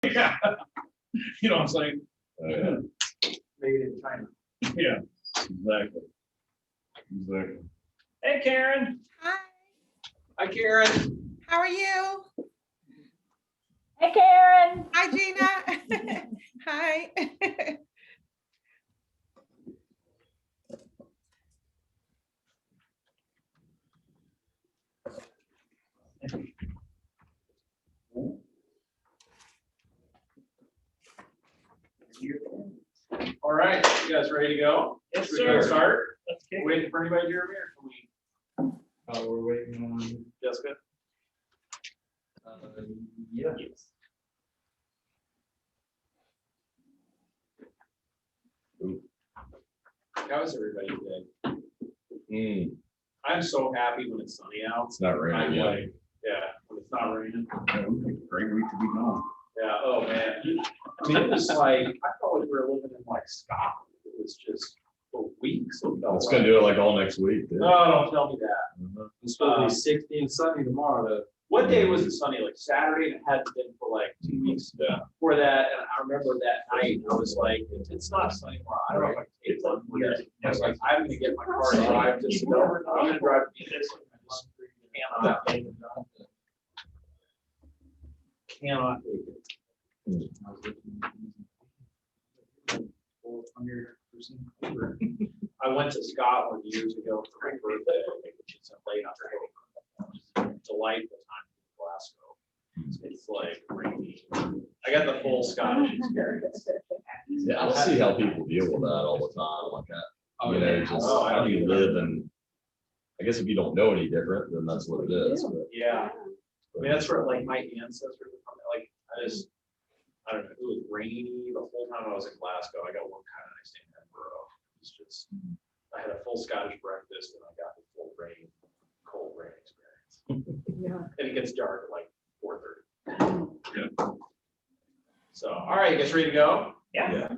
Yeah. You know what I'm saying? Yeah. Made in China. Yeah, exactly. Exactly. Hey, Karen. Hi, Hi, Karen. how are you? Hey, Karen. Hi, Gina. Hi. All right, you guys ready to go? Yes, Should we go sir. start? Let's kick We're waiting for anybody, Jeremy, or can we? We're waiting on. Jessica? Yeah. Yes. How is everybody today? I'm so happy when it's sunny out. It's not I'm raining yet. like, yeah, when it's not raining. Yeah, we think it's a great week to be gone. Yeah, oh man. I mean, it was like, I felt like we were living in like Scotland. It was just for weeks. It felt It's like. gonna do it like all next week. dude. No, don't tell me that. It's supposed to be 60 and sunny tomorrow, though. What day was it sunny? Like Saturday, and it hadn't been for like 2 weeks Yeah. before that. And I remember that night, I was like, it's not sunny tomorrow. I don't know if I can take one more day. I was like, I'm gonna get my car and drive to Sonoma. I'm gonna drive to Phoenix. I just cannot take it. I went to Scotland years ago for my birthday, which is in late October. Delightful time in Glasgow. It's like rainy. I got the full Scottish experience. Yeah, I don't see how people deal with that all the time like that. Oh, You know, yeah. just Oh, I how don't do you either. live and I guess if you don't know any different, then that's what it is. But Yeah, I mean, that's where like my ancestors were from. Like, I don't know, it was rainy the whole time I was in Glasgow. I got one kind of nice day in Edinburgh. It's just, I had a full Scottish breakfast and I got the full cold rain experience. Yeah. And it gets dark at like 4:30. Yeah. So, all right, you guys ready to go? Yeah.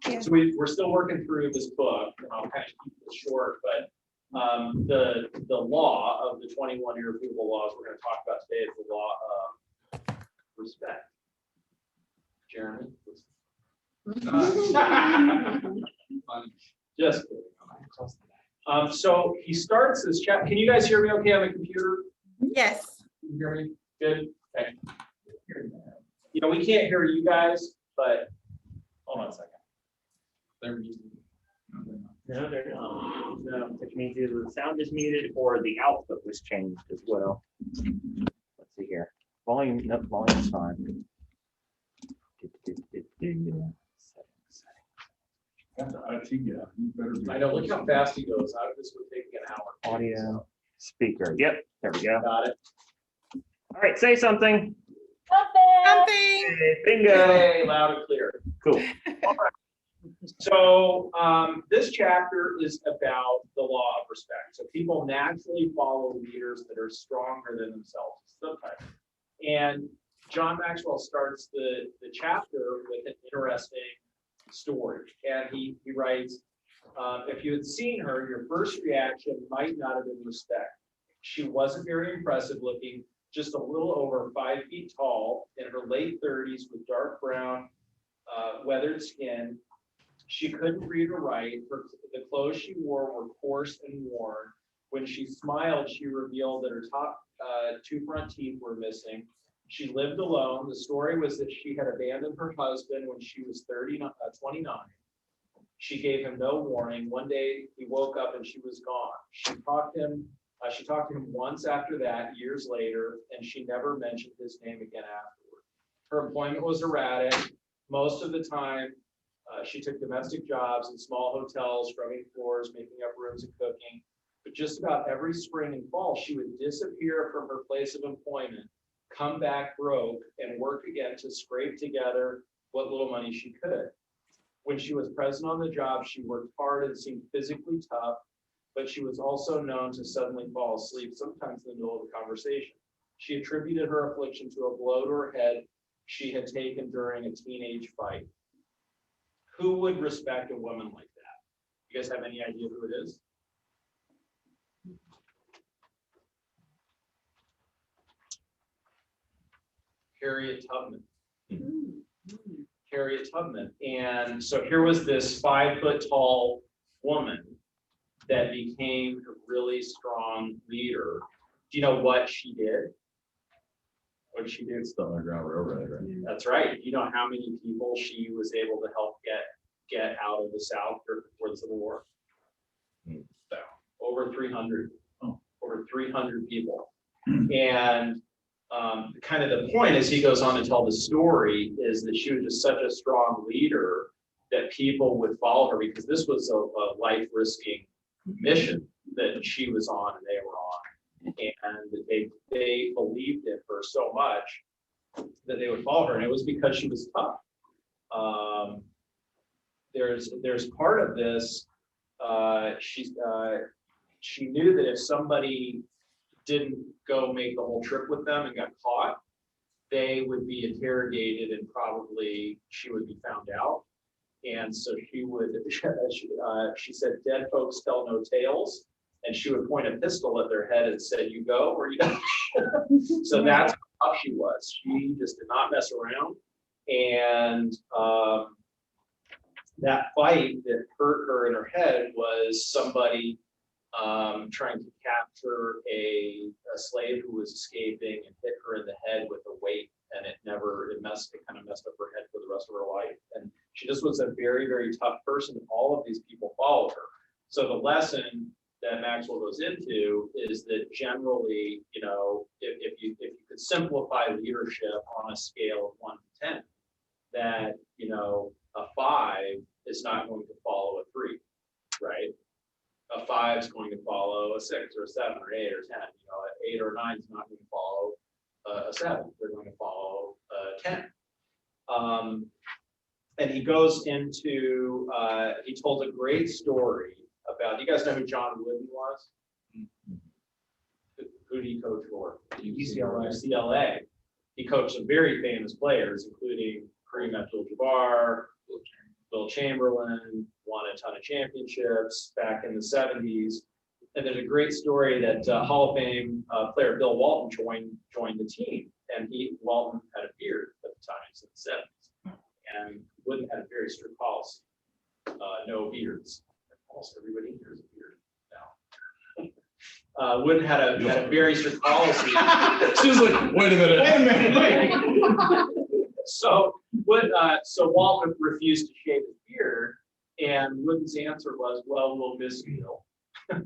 Yeah. So we're still working through this book, and I'll kind of keep this short, but the law of the 21 irrefutable laws we're going to talk about today is the law of respect. Jeremy? Just kidding. So he starts this chapter. Can you guys hear me okay on the computer? Yes. Can you hear me? Good? Okay. You know, we can't hear you guys, but hold on a second. They're muted. No, they're not. No, which means either the sound is muted or the output was changed as well. Let's see here. Volume, no, volume's fine. I know, look how fast he goes. This would take me an hour. Audio, speaker. Yep, there we go. Got it. All right, say something. Something. Hey, bingo. Yay, loud and clear. Cool. So this chapter is about the law of respect. So people naturally follow leaders that are stronger than themselves. Sometimes. And John Maxwell starts the chapter with an interesting story. And he writes, if you had seen her, your first reaction might not have been respect. She wasn't very impressive looking, just a little over 5 feet tall, in her late 30s with dark brown, weathered skin. She couldn't read or write. The clothes she wore were coarse and worn. When she smiled, she revealed that her top 2 front teeth were missing. She lived alone. The story was that she had abandoned her husband when she was 29. She gave him no warning. One day he woke up and she was gone. She talked to him once after that, years later, and she never mentioned his name again afterward. Her employment was erratic. Most of the time, she took domestic jobs in small hotels, scrubbing floors, making up rooms and cooking. But just about every spring and fall, she would disappear from her place of employment, come back broke, and work again to scrape together what little money she could. When she was present on the job, she worked hard and seemed physically tough, but she was also known to suddenly fall asleep, sometimes in the middle of a conversation. She attributed her affliction to a blow to her head she had taken during a teenage fight. Who would respect a woman like that? You guys have any idea who it is? Harriet Tubman. Harriet Tubman. And so here was this 5 foot tall woman that became a really strong leader. Do you know what she did? What did she do? It's the Underground Railroad, right? That's right. You know how many people she was able to help get out of the South before the Civil War? So over 300, over 300 people. And kind of the point as he goes on to tell the story is that she was just such a strong leader that people would follow her because this was a life-risking mission that she was on and they were on. And they believed in her so much that they would follow her, and it was because she was tough. There's part of this. She knew that if somebody didn't go make the whole trip with them and got caught, they would be interrogated and probably she would be found out. And so she said, dead folks tell no tales. And she would point a pistol at their head and say, you go or you don't. So that's how tough she was. She just did not mess around. And that fight that hurt her in her head was somebody trying to capture a slave who was escaping and hit her in the head with a weight, and it kind of messed up her head for the rest of her life. And she just was a very, very tough person. All of these people followed her. So the lesson that Maxwell goes into is that generally, you know, if you could simplify leadership on a scale of 1 to 10, that, you know, a 5 is not going to follow a 3, right? A 5 is going to follow a 6 or a 7 or 8 or 10. You know, an 8 or 9 is not going to follow a 7. They're going to follow a 10. And he goes into, he told a great story about, you guys know who John Wooden was? Who did he coach for? UCLA. He coached some very famous players, including Kareem Abdul-Jabbar, Bill Chamberlain, won a ton of championships back in the 70s. And there's a great story that Hall of Fame player Bill Walton joined the team. And Walton had a beard at the time, it's in the 70s. And Wooden had a very strict policy, no beards. Almost everybody here is a beard now. Wooden had a very strict policy. She was like, wait a minute. So Walton refused to shave his beard, and Wooden's answer was, well, we'll miss you.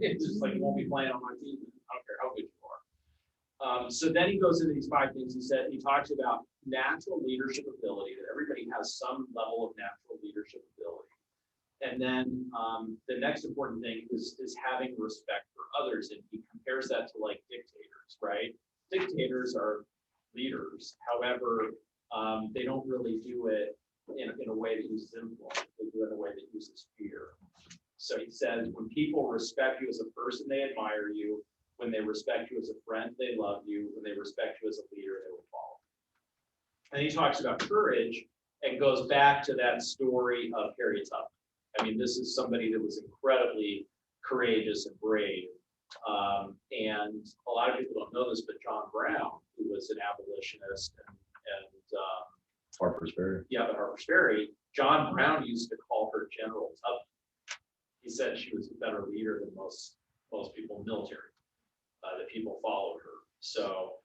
It's just like, you won't be playing on my team. I don't care how good you are. So then he goes into these 5 things. He talks about natural leadership ability, that everybody has some level of natural leadership ability. And then the next important thing is having respect for others. And he compares that to like dictators, right? Dictators are leaders. However, they don't really do it in a way that uses influence. They do it in a way that uses fear. So he says, when people respect you as a person, they admire you. When they respect you as a friend, they love you. When they respect you as a leader, they will follow. And he talks about courage and goes back to that story of Harriet Tubman. I mean, this is somebody that was incredibly courageous and brave. And a lot of people don't know this, but John Brown, who was an abolitionist and Harper's Ferry. yeah, but Harper's Ferry, John Brown used to call her General Tubman. He said she was a better leader than most people in the military. That people followed her. So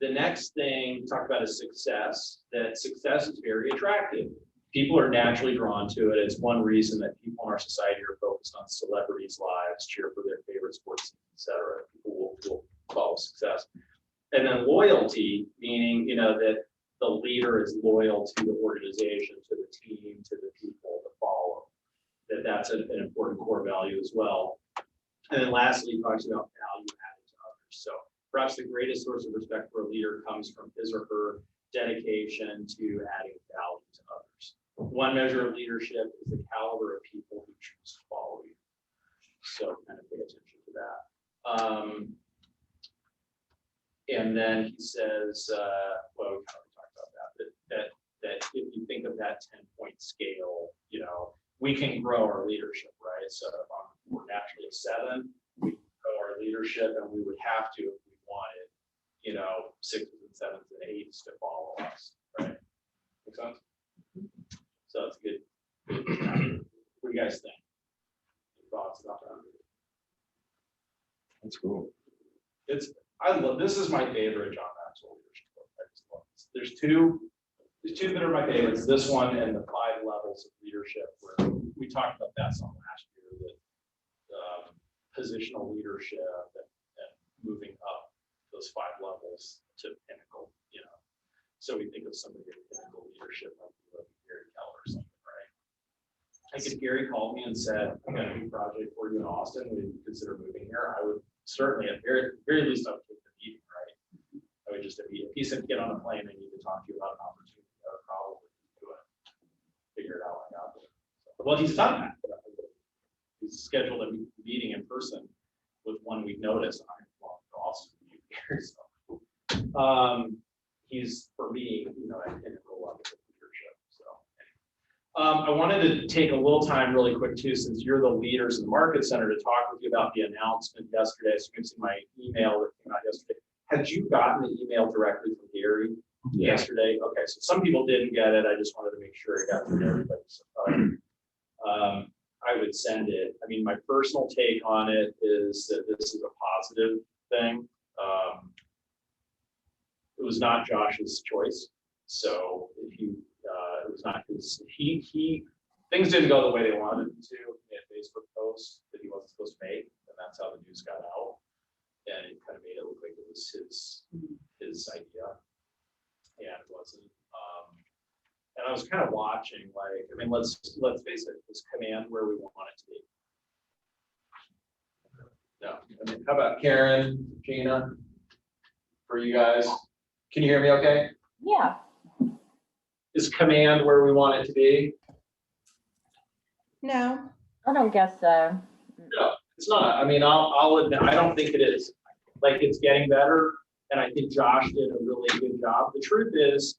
the next thing to talk about is success. That success is very attractive. People are naturally drawn to it. It's one reason that people in our society are focused on celebrities' lives, cheer for their favorite sports teams, etc. People will follow success. And then loyalty, meaning, you know, that the leader is loyal to the organization, to the team, to the people to follow. That's an important core value as well. And then lastly, he talks about value added to others. So perhaps the greatest source of respect for a leader comes from his or her dedication to adding value to others. One measure of leadership is the caliber of people who choose to follow you. So kind of pay attention to that. And then he says, well, we kind of talked about that if you think of that 10-point scale, you know, we can grow our leadership, right? So if we're naturally a 7, we can grow our leadership, and we would have to if we wanted, you know, 6s and 7s and 8s to follow us, right? Make sense? So it's good. What do you guys think? Any thoughts about that? That's cool. I love, this is my favorite John Maxwell leadership book. I just love this. There's two that are my favorites, this one and the 5 levels of leadership, where we talked about that some last year, that positional leadership and moving up those 5 levels to pinnacle, So we think of somebody in pinnacle leadership like Gary Keller or something, right? Like if Gary called me and said, "I got a new project for you in Austin, would you consider moving here?" I would certainly, at very least, I would take the meeting, right? I would just, if he said, "Get on a plane, I need to talk to you about an opportunity," I would probably do it, figure it out like that. Well, he's done that. He's scheduled a meeting in person with 1 week notice. And I'm going to Austin. So, he's, for me, at pinnacle level of leadership. So, I wanted to take a little time really quick too, since you're the leaders in the market center, to talk with you about the announcement yesterday. So you can see my email that came out yesterday. Had you gotten the email directly from Gary yesterday? Okay, so some people didn't get it. I just wanted to make sure it got to everybody. So, I would send it. I mean, my personal take on it is that this is a positive thing. It was not Josh's choice, so if you, it was not his. Things didn't go the way they wanted them to. He had a Facebook post that he wasn't supposed to make, and that's how the news got out. And it kind of made it look like it was his idea, and it wasn't. And I was kind of watching, like, I mean, let's face it, is command where we want it to be? No. I mean, how about Karen, Gina, for you guys? Can you hear me okay? Yeah. Is command where we want it to be? No. I don't guess so. No, it's not. I mean, I'll admit, I don't think it is. Like, it's getting better, and I think Josh did a really good job. The truth is,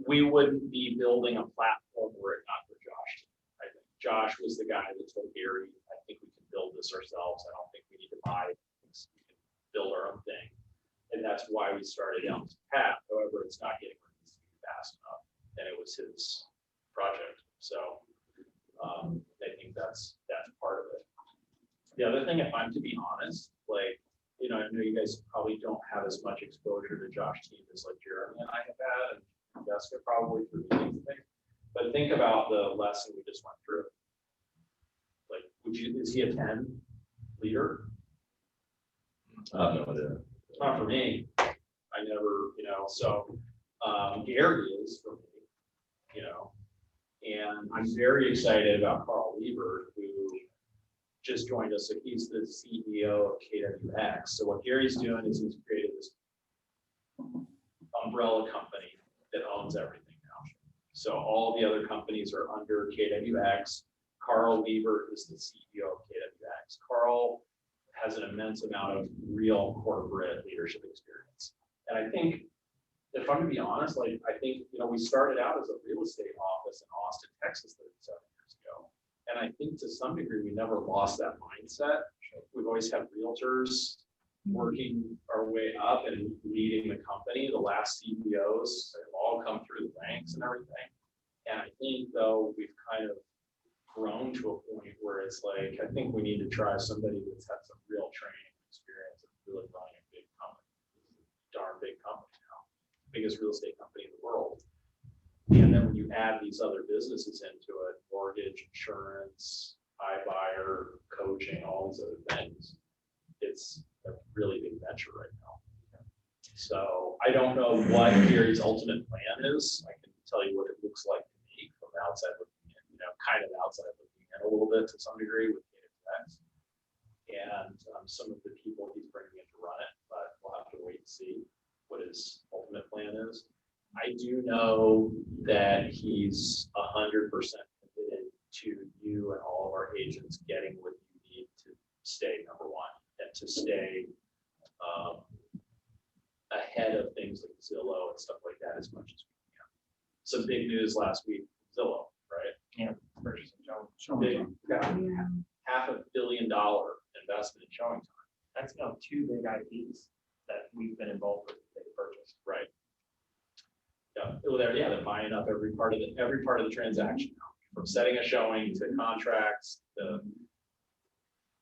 we wouldn't be building a platform were it not for Josh. I think Josh was the guy that told Gary, I think we can build this ourselves. I don't think we need to buy things. We can build our own thing. And that's why we started down this path. However, it's not getting where it needs to be fast enough. And it was his project. So I think that's part of it. The other thing, if I'm to be honest, like, I know you guys probably don't have as much exposure to Josh team as like Jeremy and I have had, and Jessica probably through meetings and things. But think about the lesson we just went through. Like, is he a 10 leader? No idea. Not for me. I never, so Gary is for me, and I'm very excited about Carl Lieber, who just joined us. So he's the CEO of KWX. So what Gary's doing is he's created this umbrella company that owns everything now. So all the other companies are under KWX. Carl Lieber is the CEO of KWX. Carl has an immense amount of real corporate leadership experience. And I think, if I'm to be honest, like, I think, we started out as a real estate office in Austin, Texas 37 years ago. And I think to some degree, we never lost that mindset. We've always had realtors working our way up and leading the company. The last CEOs have all come through the ranks and everything. And I think, though, we've kind of grown to a point where it's like, I think we need to try somebody that's had some real training experience and really running a big company. Darn big company now, biggest real estate company in the world. And then when you add these other businesses into it, mortgage, insurance, iBuyer, coaching, all these other things, it's a really big venture right now. So I don't know what Gary's ultimate plan is. I can tell you what it looks like to me from the outside looking in, kind of outside looking in a little bit to some degree with KWX. And some of the people he's bringing in to run it, but we'll have to wait and see what his ultimate plan is. I do know that he's 100% committed to you and all of our agents getting what you need to stay number one and to stay ahead of things like Zillow and stuff like that as much as we can. Some big news last week, Zillow, right? Yeah. Big, $500 million investment in showing time. That's now 2 big IPs that we've been involved with that they purchased. Right. Yeah, well, they're buying up every part of the transaction, now, from setting a showing to contracts, to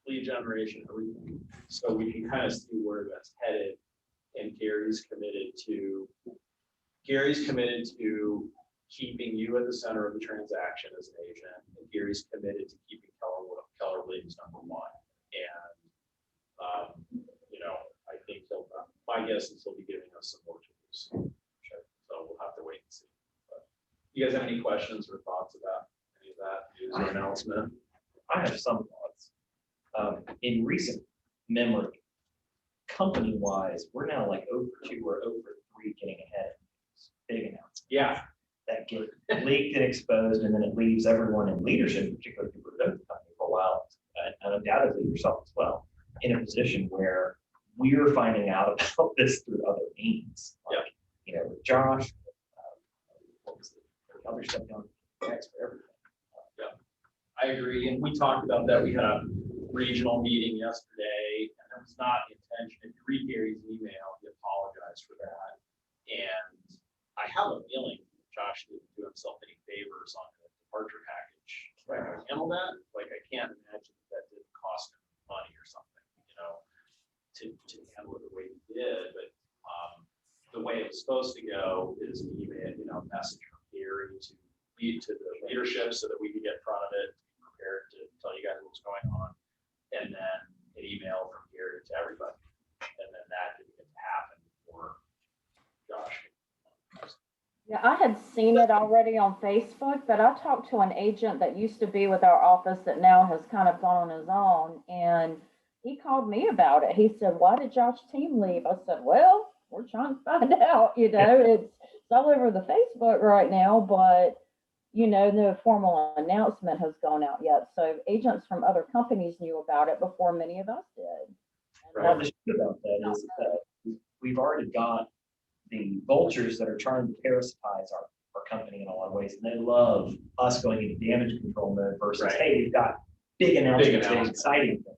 lead generation, everything. So we can kind of see where that's headed. And Gary's committed to keeping you at the center of the transaction as an agent. And Gary's committed to keeping Keller Williams number one. And, I think my guess is he'll be giving us some more tools. So we'll have to wait and see. But you guys have any questions or thoughts about any of that news or announcement? I have some thoughts. In recent memory, company-wise, we're now like over 2 or over 3 getting ahead. Big announcements. Yeah, That get leaked and exposed, and then it leaves everyone in leadership, particularly people who know the company for a while, and undoubtedly yourself as well, in a position where we're finding out about this through other means. Like, with Josh, what was the other stuff on X for everything. I agree. And we talked about that. We had a regional meeting yesterday, and it was not the intention. If you read Gary's email, he apologized for that. And I have a feeling Josh didn't do himself any favors on the departure package. Right. How to handle that? Like, I can't imagine that didn't cost him money or something, to handle it the way he did. But the way it was supposed to go is an email, message from Gary to lead to the leadership so that we could get in front of it, be prepared to tell you guys what's going on. And then an email from Gary to everybody. And then that didn't get to happen for Josh. Yeah, I had seen it already on Facebook, but I talked to an agent that used to be with our office that now has kind of gone on his own, and he called me about it. He said, "Why did Josh's team leave?" I said, "Well, we're trying to find out, it's all over the Facebook right now, but no formal announcement has gone out yet." So agents from other companies knew about it before many of us did. And Well, the shit about that is that we've already got the vultures that are trying to parasitize our company in a lot of ways, and they love us going into damage control mode versus, Right. hey, we've got big announcements, big announcement. exciting things.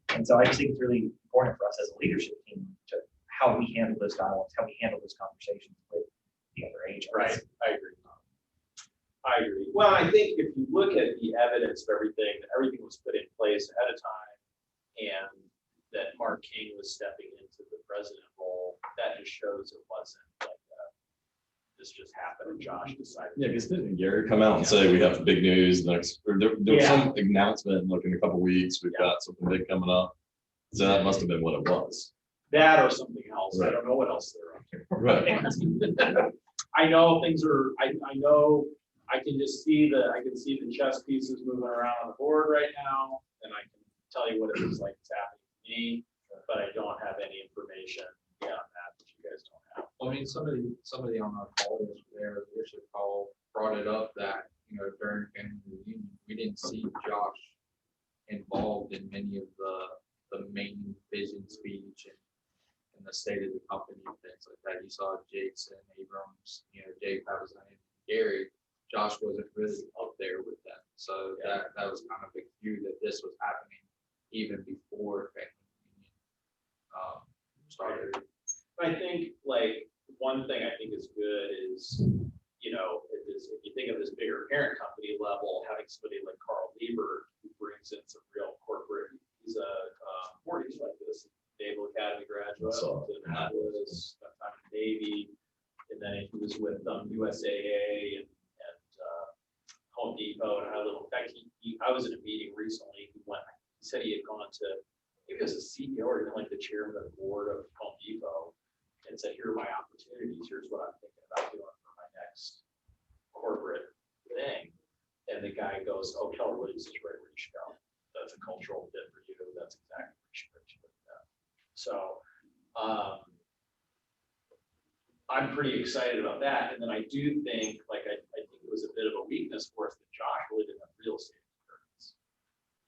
And so I just think it's really important for us as a leadership team to how we handle those dialogues, how we handle those conversations with the other agents. Right, I agree. Well, I think if you look at the evidence of everything was put in place ahead of time, and that Mark King was stepping into the president role, that just shows it wasn't like this just happened and Josh decided. Yeah, because didn't Gary come out and say we have big news next, or there was some announcement, like in a couple of weeks, we've got something big coming up. So that must have been what it was. That or something else. I Right. don't know what else they're up to. Right. I know things are, I know, I can see the chess pieces moving around on the board right now, and I can tell you what it looks like it's happening to me, but I don't have any information beyond that you guys don't have. I mean, somebody on our call there, the leadership call, brought it up that, during family reunion, we didn't see Josh involved in many of the main vision speech and the state of the company and things like that. You saw Jason Abrams, Jay Pavazan, and Gary. Josh wasn't really up there with them. So that was kind of a cue that this was happening even before family reunion started. I think one thing I think is good is, if you think of this bigger parent company level, having somebody like Carl Lieber who brings in some real corporate, he's a 40s like this, Naval Academy graduate, So, in Atlas, spent time in the Navy, and then he was with USAA and Home Depot, and in fact, I was in a meeting recently. He said he had gone to, maybe it was a CEO or even like the chairman of the board of Home Depot, and said, "Here are my opportunities. Here's what I'm thinking about doing for my next corporate thing." And the guy goes, "Oh, Keller Williams is right where you should go. That's a cultural fit for you. That's exactly where you should go." So I'm pretty excited about that. And then I do think, I think it was a bit of a weakness for us that Josh really didn't have real estate experience.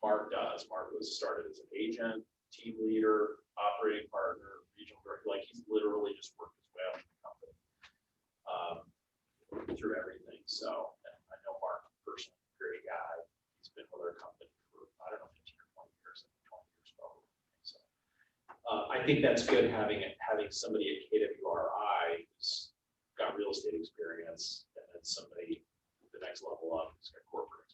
Mark does. Mark was started as an agent, team leader, operating partner, regional director. He's literally just worked his way up in the company through everything. So, and I know Mark personally, great guy. He's been with our company for, I don't know, 15 or 20 years, 20 years probably. So I think that's good having somebody at KWRI who's got got real estate experience, and then somebody the next level up who's got corporate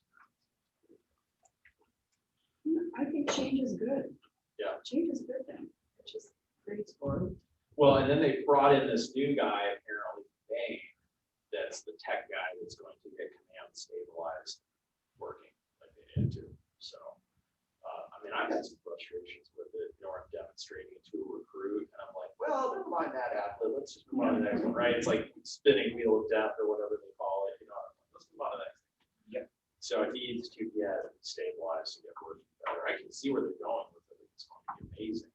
experience. I think change is good. Yeah. Change is good then. It just creates for. Well, and then they brought in this new guy, apparently, Dane, that's the tech guy that's going to get command stabilized working like they need to. So, I mean, I've had some frustrations with it. You know, I'm demonstrating to a recruit, and I'm like, well, never mind that athlete. Let's just move on to the next one, right? It's like spinning wheel of death or whatever they call it. You know, let's move on to the next. Yep. So it needs to get stabilized to get working better. I can see where they're going with it. It's going to be amazing.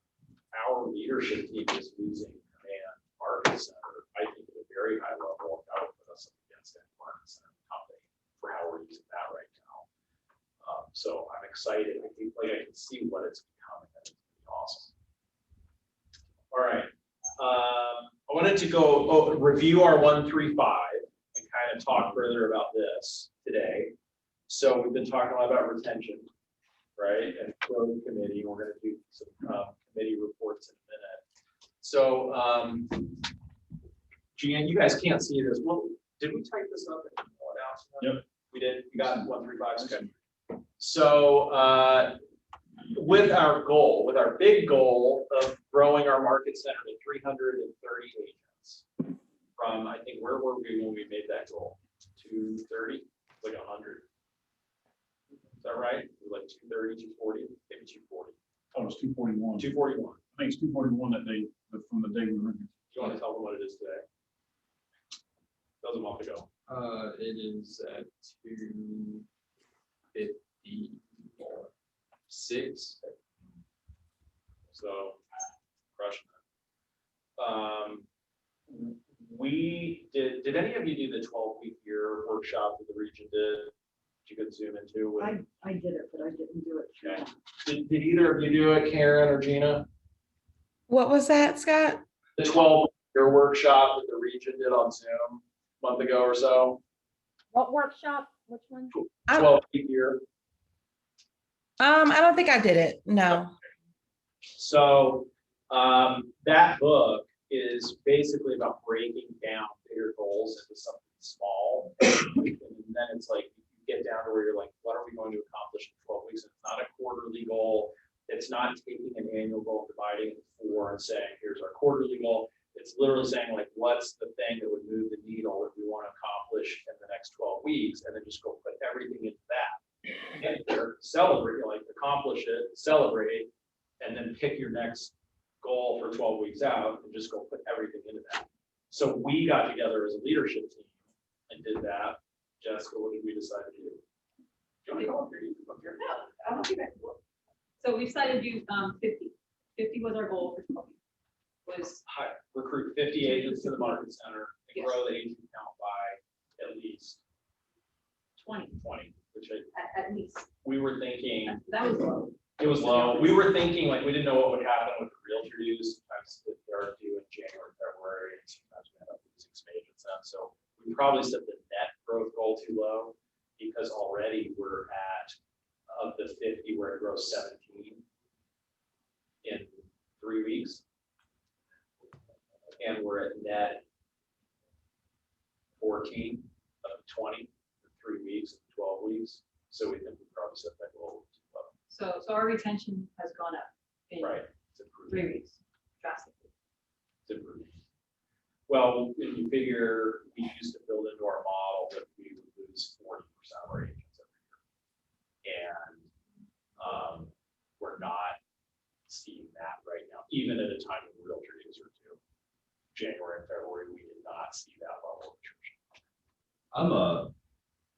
Our leadership team is using command market center, I think, at a very high level. That would put us up against any market center company for how we're using that right now. So I'm excited. I think like I can see what it's becoming. I think it's gonna be awesome. All right. I wanted to go review our 135 and kind of talk further about this today. So we've been talking a lot about retention, right? And growth committee. We're going to do some committee reports in a minute. So, Jan, you guys can't see this. Well, did we type this up? Yep. We did. We got 135. Okay. So, with our goal, with our big goal of growing our market center to 330 agents from, I think, where were we when we made that goal? 230, like 100. Is that right? Like 230, 240, maybe 240. Oh, it's 241. 241. I think it's 241 that day, but from the day we were in. Do you want to tell them what it is today? That was a month ago. It is at 256. So crushing it. We did any of you do the 12-week year workshop that the region did? You could zoom into with. I did it, but I didn't do it. Okay. Did either of you do it, Karen or Gina? What was that, Scott? The 12-year workshop that the region did on Zoom a month ago or so. What workshop? Which one? 12-week year. I don't think I did it. No. So that book is basically about breaking down bigger goals into something small. And then it's like you get down to where you're like, what are we going to accomplish in 12 weeks? It's not a quarterly goal. It's not taking an annual goal, dividing it into 4 and saying, here's our quarterly goal. It's literally saying, like, what's the thing that would move the needle that we want to accomplish in the next 12 weeks? And then just go put everything into that. Get there, celebrate, like accomplish it, celebrate, and then pick your next goal for 12 weeks out and just go put everything into that. So we got together as a leadership team and did that. Jessica, what did we decide to do? Do you want to go up here? You can go up here. No, I don't think I will. So we decided to do 50. 50 was our goal for 12. Was Recruit 50 agents to the market center and Yes. grow the agent count by at least 20 which at least. we were thinking. That was low. It was low. We were thinking like we didn't know what would happen with the realtor dues. Sometimes they're due in January, February, and sometimes we end up losing some agents then. So we probably set the net growth goal too low because already we're at of the 50 where it grows 17 in 3 weeks. And we're at net 14 of 20 in 3 weeks, 12 weeks. So we think we probably set that goal too low. So our retention has gone up in Right. It's improved. 3 weeks drastically. It's improved. Well, if you figure we used to build into our model that we would lose 40% of our agents every year. And we're not seeing that right now, even at a time when realtor dues are due. January and February, we did not see that level of attrition.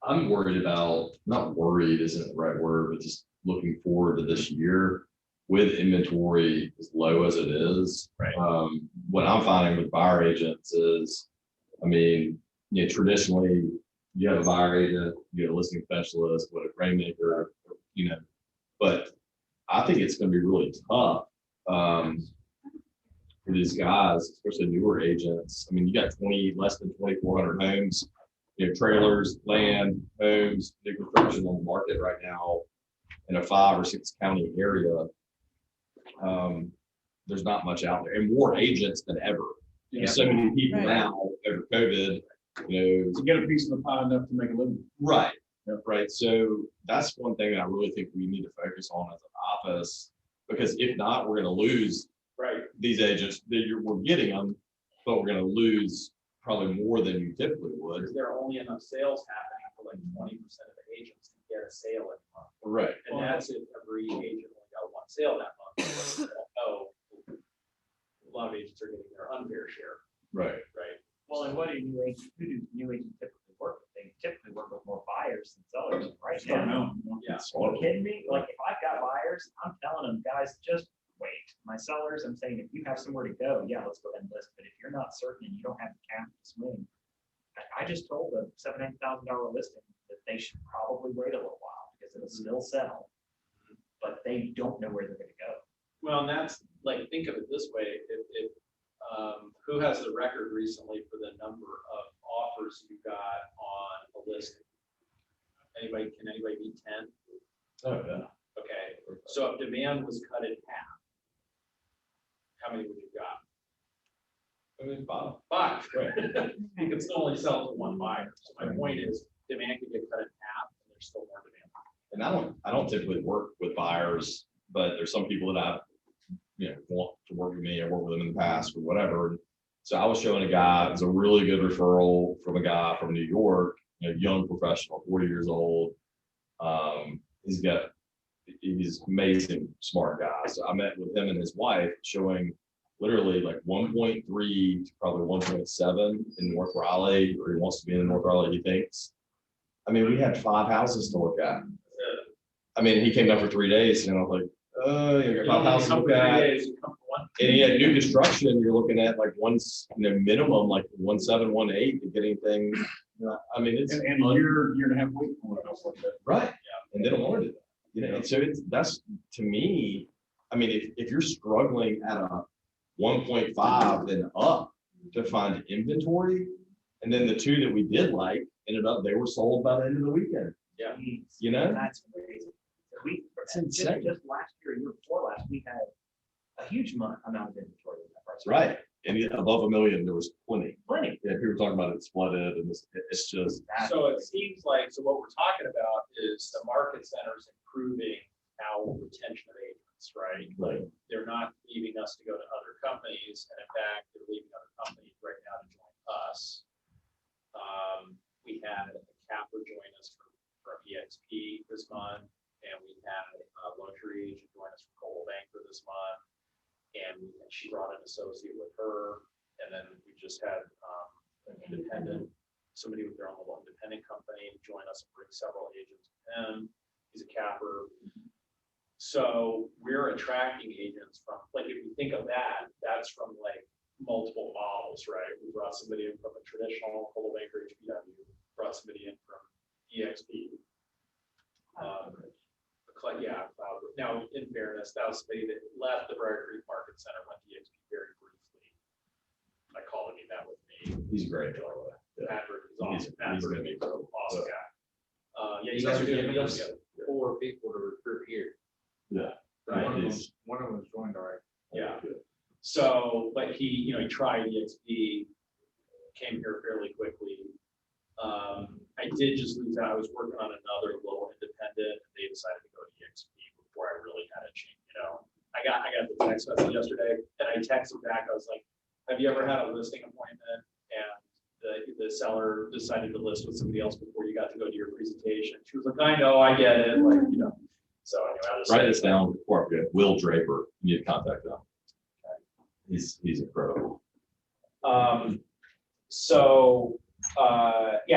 I'm worried about, not worried isn't the right word, but just looking forward to this year with inventory as low as it is. Right. What I'm finding with buyer agents is, I mean, you know, traditionally you have a buyer agent, you have a listing specialist, what a rainmaker, you know, but I think it's going to be really tough for these guys, especially newer agents. I mean, you got less than 2,400 homes, you know, trailers, land, homes, new construction on the market right now in a 5 or 6 county area. There's not much out there, and more agents than ever. There's so many people Right. now over COVID, you know. To get a piece of the pie enough to make a living. Right. Yeah. Right. So that's one thing that I really think we need to focus on as an office, because if not, we're going to lose Right. these agents. We're getting them, but we're going to lose probably more than you typically would. Because there are only enough sales happening for like 20% of the agents to get a sale every month. Right. And that's if every agent only got one sale that month. Oh, a lot of agents are getting their unfair share, Right. right? Well, and who do new agents typically work with? They typically work with more buyers than sellers, right? Starting now. out, you know. Yeah. Are you kidding me? Like, if I've got buyers, I'm telling them, guys, just wait. My sellers, I'm saying, if you have somewhere to go, yeah, let's go ahead and list. But if you're not certain and you don't have the capital to swing, I just told them $7,000 listing that they should probably wait a little while because it'll still sell, but they don't know where they're gonna go. Well, and that's like, think of it this way, if who has the record recently for the number of offers you got on a listing? Anybody, can anybody beat 10? Oh, yeah. Okay, so if demand was cut in half, how many would you got? I mean, Bob. 5. You can still only sell to one buyer. So my point is, demand can get cut in half, and there's still more demand. And I don't typically work with buyers, but there's some people that I, want to work with me. I worked with them in the past or whatever. So I was showing a guy, it was a really good referral from a guy from New York, young professional, 40 years old. He's amazing, smart guy. So I met with him and his wife showing literally like 1.3 to probably 1.7 in North Raleigh, or he wants to be in North Raleigh, he thinks. I mean, we had 5 houses to look at. I mean, he came down for 3 days and I was like, you got 5 houses to look at. You come for one. And he had new construction, you're looking at like minimum, like 1.7, 1.8 to getting things. I mean, it's And a year and a half wait for it. right. Yeah. And they don't want to do that. And so that's to me, I mean, if you're struggling at a 1.5 and up to find inventory, and then the 2 that we did like ended up, they were sold by the end of the weekend. Yeah. That's crazy. It's insane. Just last year, year before last, we had a huge amount of inventory in that price. Right. And above $1 million, there was plenty. Plenty. Yeah, people were talking about it's flooded and it's just. So it seems like, so what we're talking about is the market centers improving our retention of agents, right? Right. They're not leaving us to go to other companies, and in fact, they're leaving other companies right now to join us. We had a capper join us from EXP this month, and we had a luxury agent join us from Coldwell Banker this month, and she brought an associate with her, and then we just had an independent, somebody with their own little independent company join us and bring several agents with him. He's a capper. So we're attracting agents from, like, if you think of that, that's from like multiple models, right? We brought somebody in from a traditional Coldwell Banker HPW, brought somebody in from EXP. Now, in fairness, that was somebody that left the Briar Creek Market Center, went to EXP very briefly. I called him, he met with me. He's great. By the way. Yeah. Patrick is awesome. He's Patrick's gonna be an awesome guy. Yeah, you You guys guys are doing giving it us together. 4 people to recruit here. Yeah. Right. One of them was joined already. Yeah. So, but he tried EXP, came here fairly quickly. I did just lose out. I was working on another little independent, and they decided to go to EXP before I really had a change. I got the text message yesterday, and I texted back. I was like, "Have you ever had a listing appointment and the seller decided to list with somebody else before you got to go to your presentation?" She was like, "I know, I get it." Like, So anyway, I'll just Write this down before I forget. Will Draper, you need to contact him. He's incredible.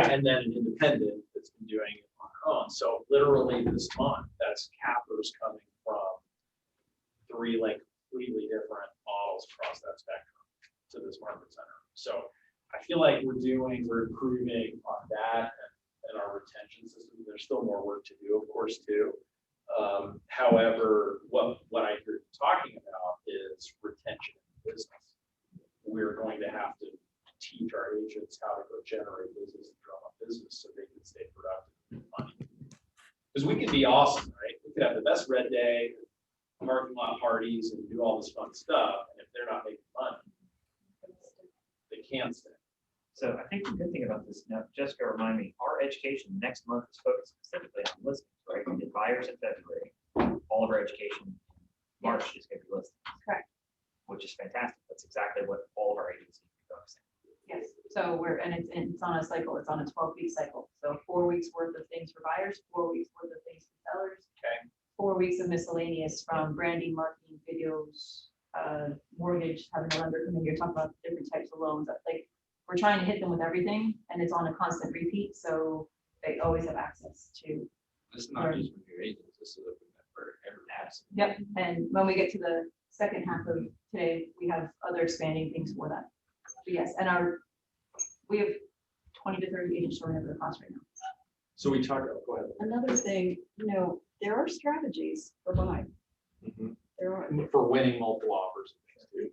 And then an independent that's been doing it on her own. So literally this month, that's cappers coming from 3 like completely different models across that spectrum to this market center. So I feel like we're improving on that and our retention system. There's still more work to do, of course, too. However, what I hear you talking about is retention in business. We're going to have to teach our agents how to go generate business and drum up business so they can stay productive and make money. Because we could be awesome, right? We could have the best red day, parking lot parties, and do all this fun stuff. And if they're not making money, can stay. So I think the good thing about this, now Jessica, remind me, our education next month is focused specifically on listings, right? We did buyers in February. All of our education in March is going to be listings. Correct. Which is fantastic. That's exactly what all of our agencies are focusing. Yes, so it's on a cycle, it's on a 12-week cycle. So 4 weeks worth of things for buyers, 4 weeks worth of things for sellers. Okay. 4 weeks of miscellaneous from branding, marketing, videos, mortgage, having a lender come in, you're talking about different types of loans. Like, we're trying to hit them with everything, and it's on a constant repeat, so they always have access to. It's not just for new agents, this is open for every app. Yep, and when we get to the second half of today, we have other expanding things for that. But yes, and we have 20 to 30 agents showing up at the class right now. So we talked, go ahead. Another thing, there are strategies for buying. Mhm. There are, For winning multiple offers. Yeah.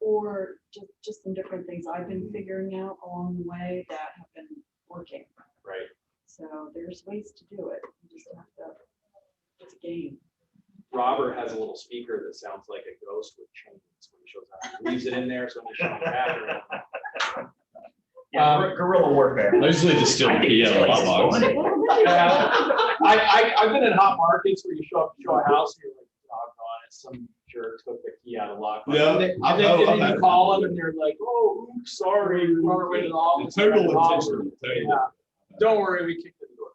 or just some different things I've been figuring out along the way that have been working. Right. So there's ways to do it. You just have to, it's a game. Robert has a little speaker that sounds like a ghost with chains when he shows up. He leaves it in there so when he's showing back. Yeah, guerrilla warfare. I usually just steal the key out of my box. I've been in hot markets where you show up to show a house and you're like, doggone it, some jerk took the key out of the lock. Yeah, And then you call them and they're like, oh, oops, sorry, we run away to the office. Total Yeah. intention. Don't worry, we kicked in the door.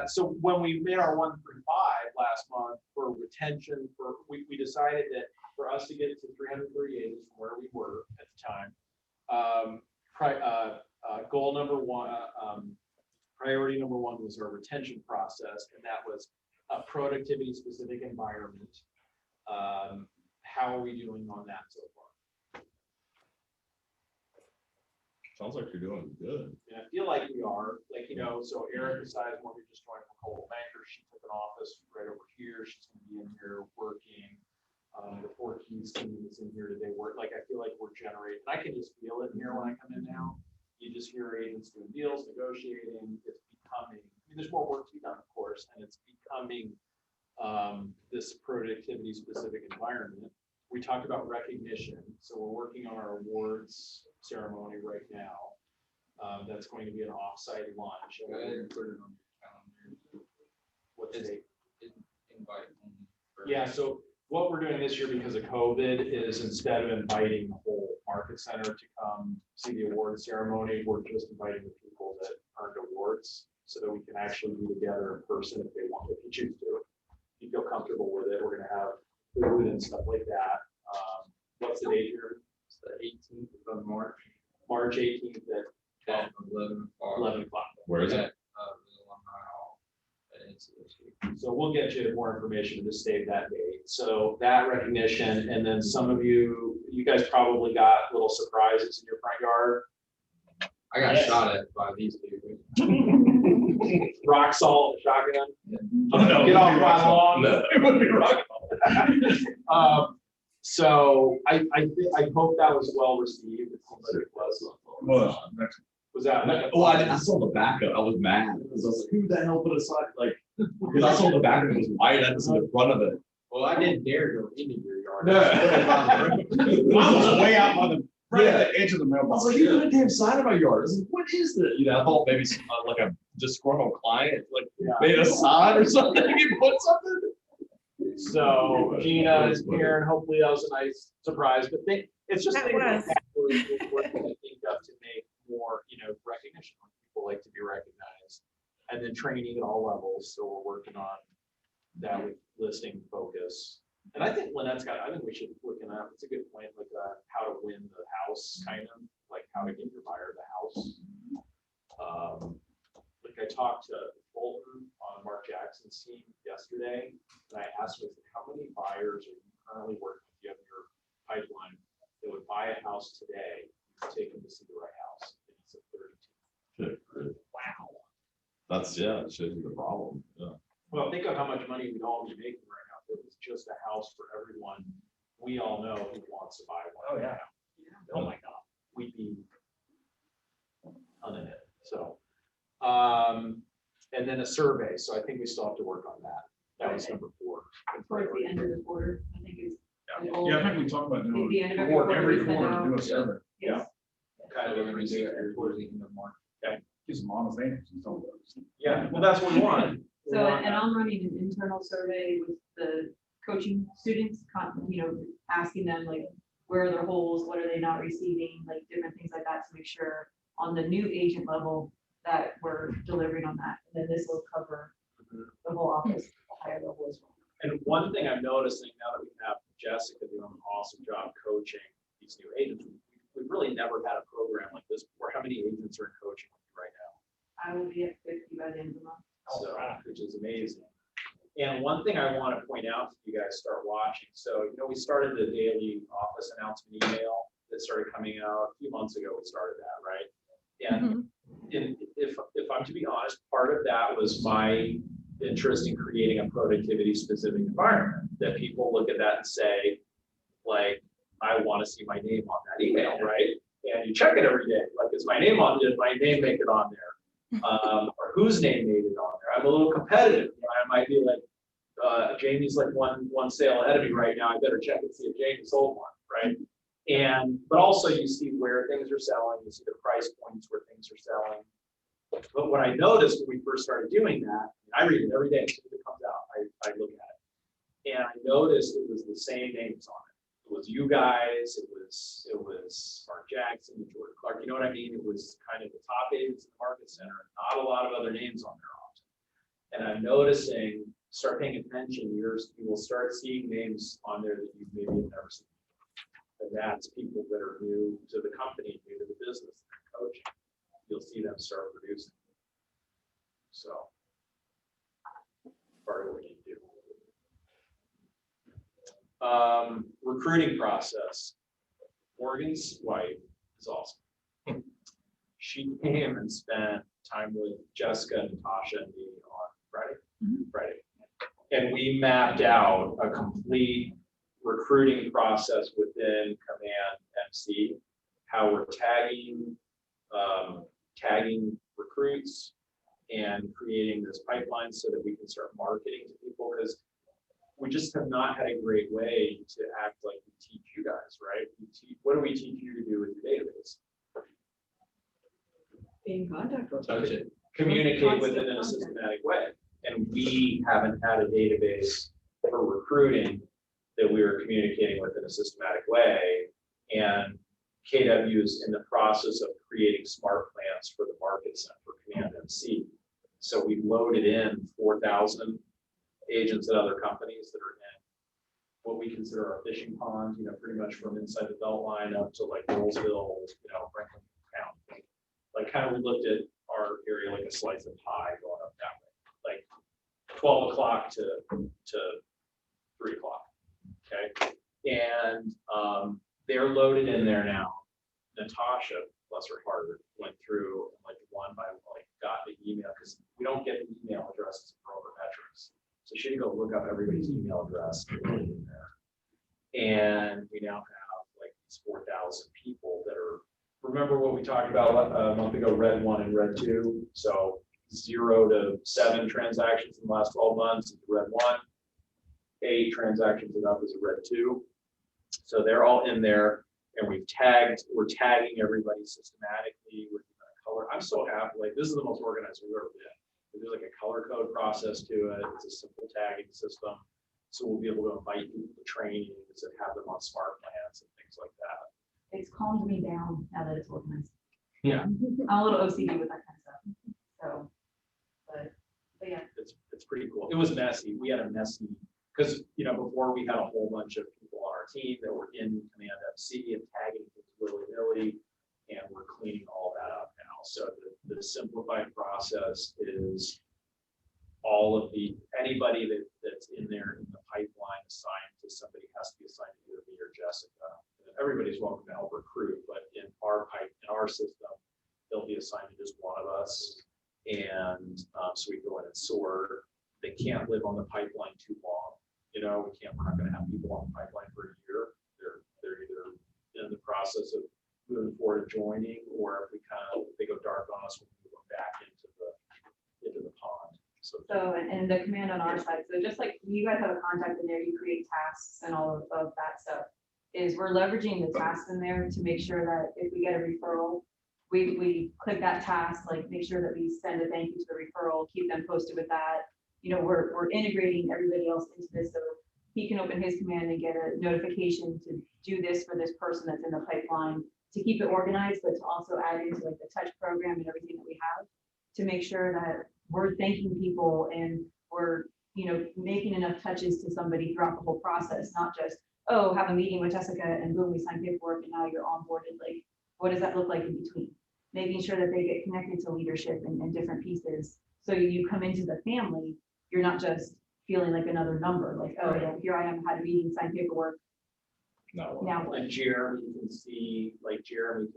So when we made our 135 last month for retention, we decided that for us to get to 330 agents from where we were at the time, goal number one, priority number one was our retention process, and that was a productivity specific environment. How are we doing on that so far? Sounds like you're doing good. And I feel like we are, so Erica Size Mortgage just joined from Coldwell Banker. She took an office right over here. She's gonna be in here working. The 4 Keys team is in here today. I feel like we're generating, I can just feel it in here when I come in now. You just hear agents doing deals, negotiating. It's becoming, there's more work to be done, of course, and it's becoming this productivity specific environment. We talked about recognition. So we're working on our awards ceremony right now. That's going to be an offsite lunch. Go ahead and put it on the calendar. What's the date? Invite only. Yeah, so what we're doing this year because of COVID is instead of inviting the whole market center to come see the award ceremony, we're just inviting the people that earned awards so that we can actually be together in person if they want, if you choose to. If you feel comfortable with it, we're gonna have food and stuff like that. What's the date here? It's the 18th of March. March 18th at 11 o'clock. Where is it? The Alumni Hall. So we'll get you more information to save that date. So that recognition, and then some of you guys probably got little surprises in your front yard. I got Yes. shot at by these people. Rock salt, shotgun. Oh, no, Get it off would be my rock salt. lawn. No, it would be rock. So I hope that was well received. It seems like it was. Was that? Oh, I saw the back of it. I was mad. I was like, who the hell put a sign? Like, because I saw the back of it was white. I didn't see the front of it. Well, I didn't dare go into your yard. No. Mine was way out by the, right at the edge of the I was mailbox. like, you put a damn sign in my yard. I was like, what is this? I thought maybe some, like a disgruntled client made a sign or something. You put something. So Gina is here, and hopefully that was a nice surprise. But it's just That things like was. that we're working to think of to make more, recognition when people like to be recognized, and then training at all levels. So we're working on that with listing focus. And I think Lynette's I think we should look at that. It's a good point, like how to win the house, kind of like how to get your buyer the house. Like I talked to Bolton on Mark Jackson's team yesterday, and I asked him, how many buyers are you currently working with? You have in your pipeline that would buy a house today, you take them to see the right house. And he said 32. Wow. That's, it shows you the problem. Yeah. Well, think of how much money we'd all be making right now if it was just a house for everyone we all know who wants to buy one. Oh, yeah. Oh my God, we'd be on it. So, and then a survey. So I think we still have to work on that. That was number 4. Towards the end of the quarter, I think is Yeah, I think we talked about At doing the end of it. every quarter, Every we send quarter, out. do a survey. Yes. Kind of We're gonna do it towards the end of March. Get some honest answers and stuff. Yeah, well, that's what we want. We So, want and that. I'm running an internal survey with the coaching students, asking them like, where are their holes, what are they not receiving, like different things like that to make sure on the new agent level that we're delivering on that. And then this will cover the whole office, the higher level as well. And one thing I'm noticing now that we have Jessica doing an awesome job coaching these new agents, we've really never had a program like this before. How many agents are in coaching with you right now? I will be at 50 by the end of the month. So, which is amazing. And one thing I want to point out, if you guys start watching, so, we started the daily office announcement email that started coming out a few months ago. We started that, right? And if I'm to be honest, part of that was my interest in creating a productivity specific environment that people look at that and say, like, I want to see my name on that email, right? And you check it every day, like, is my name on, did my name make it on there? Or whose name made it on there? I'm a little competitive. I might be like, Jamie's like one sale ahead of me right now. I better check and see if Jamie sold one, right? But also you see where things are selling, you see the price points where things are selling. But what I noticed when we first started doing that, I read it every day, as soon as it comes out, I look at it. And I noticed it was the same names on it. It was you guys, it was Mark Jackson, Jordan Clark, you know what I mean? It was kind of the top agents in the market center, not a lot of other names on there often. And I'm noticing, start paying attention, you will start seeing names on there that you maybe have never seen. And that's people that are new to the company, new to the business, coaching. You'll see them start producing. So, part of what you do. Recruiting process. Morgan's wife is awesome. She came and spent time with Jessica, Natasha, and me on Friday. And we mapped out a complete recruiting process within Command MC, how we're tagging recruits and creating this pipeline so that we can start marketing to people, because we just have not had a great way to act like we teach you guys, right? What do we teach you to do with your database? Be in contact with. Communicate with it in a systematic way. And we haven't had a database for recruiting that we were communicating with in a systematic way. And KW is in the process of creating smart plans for the market center for Command MC. So we loaded in 4,000 agents at other companies that are in what we consider our fishing pond, pretty much from inside the belt line up to like Rolesville, Franklin County. Like kind of we looked at our area like a slice of pie going up that way, like 12 o'clock to 3 o'clock. Okay. And they're loaded in there now. Natasha, bless her heart, went through like one by like got the email, because we don't get the email addresses for over metrics. So she had to go look up everybody's email address in there. And we now have like these 4,000 people that are, remember what we talked about a month ago, red 1 and red 2. So 0 to 7 transactions in the last 12 months is red 1. 8 transactions and up is a red 2. So they're all in there, and we're tagging everybody systematically with a color. I'm so happy, like this is the most organized we've ever been. There's like a color code process to it. It's a simple tagging system. So we'll be able to invite people to trainings and have them on smart plans and things like that. It's calmed me down now that it's organized. Yeah. I'm a little OCD with that kind of stuff. So, but yeah. It's pretty cool. It was messy. We had a messy, because before we had a whole bunch of people on our team that were in Command MC and tagging things willy-nilly, and we're cleaning all that up now. So the simplified process is anybody that's in there in the pipeline assigned to somebody has to be assigned to either me or Jessica. Everybody's welcome to help recruit, but in our system, they'll be assigned to just one of us. And so we go in and sort. They can't live on the pipeline too long. We're not going to have people on the pipeline for a year. They're either in the process of moving forward to joining, or if they go dark on us, we'll move them back into the pond. So So, and the command on our side, so just like you guys have a contact in there, you create tasks and all of that stuff. Is we're leveraging the tasks in there to make sure that if we get a referral, we click that task, like make sure that we send a thank you to the referral, keep them posted with that. You know, we're integrating everybody else into this, so he can open his command and get a notification to do this for this person that's in the pipeline, to keep it organized, but to also add into like the touch program and everything that we have, to make sure that we're thanking people and we're, you know, making enough touches to somebody throughout the whole process, not just, oh, have a meeting with Jessica and boom, we sign paperwork and now you're onboarded. Like, what does that look like in between? Making sure that they get connected to leadership and different pieces. So you come into the family, you're not just feeling like another number, like, oh, yeah, here I am, had a meeting, signed paperwork. No. Now, what? And Jeremy can see, them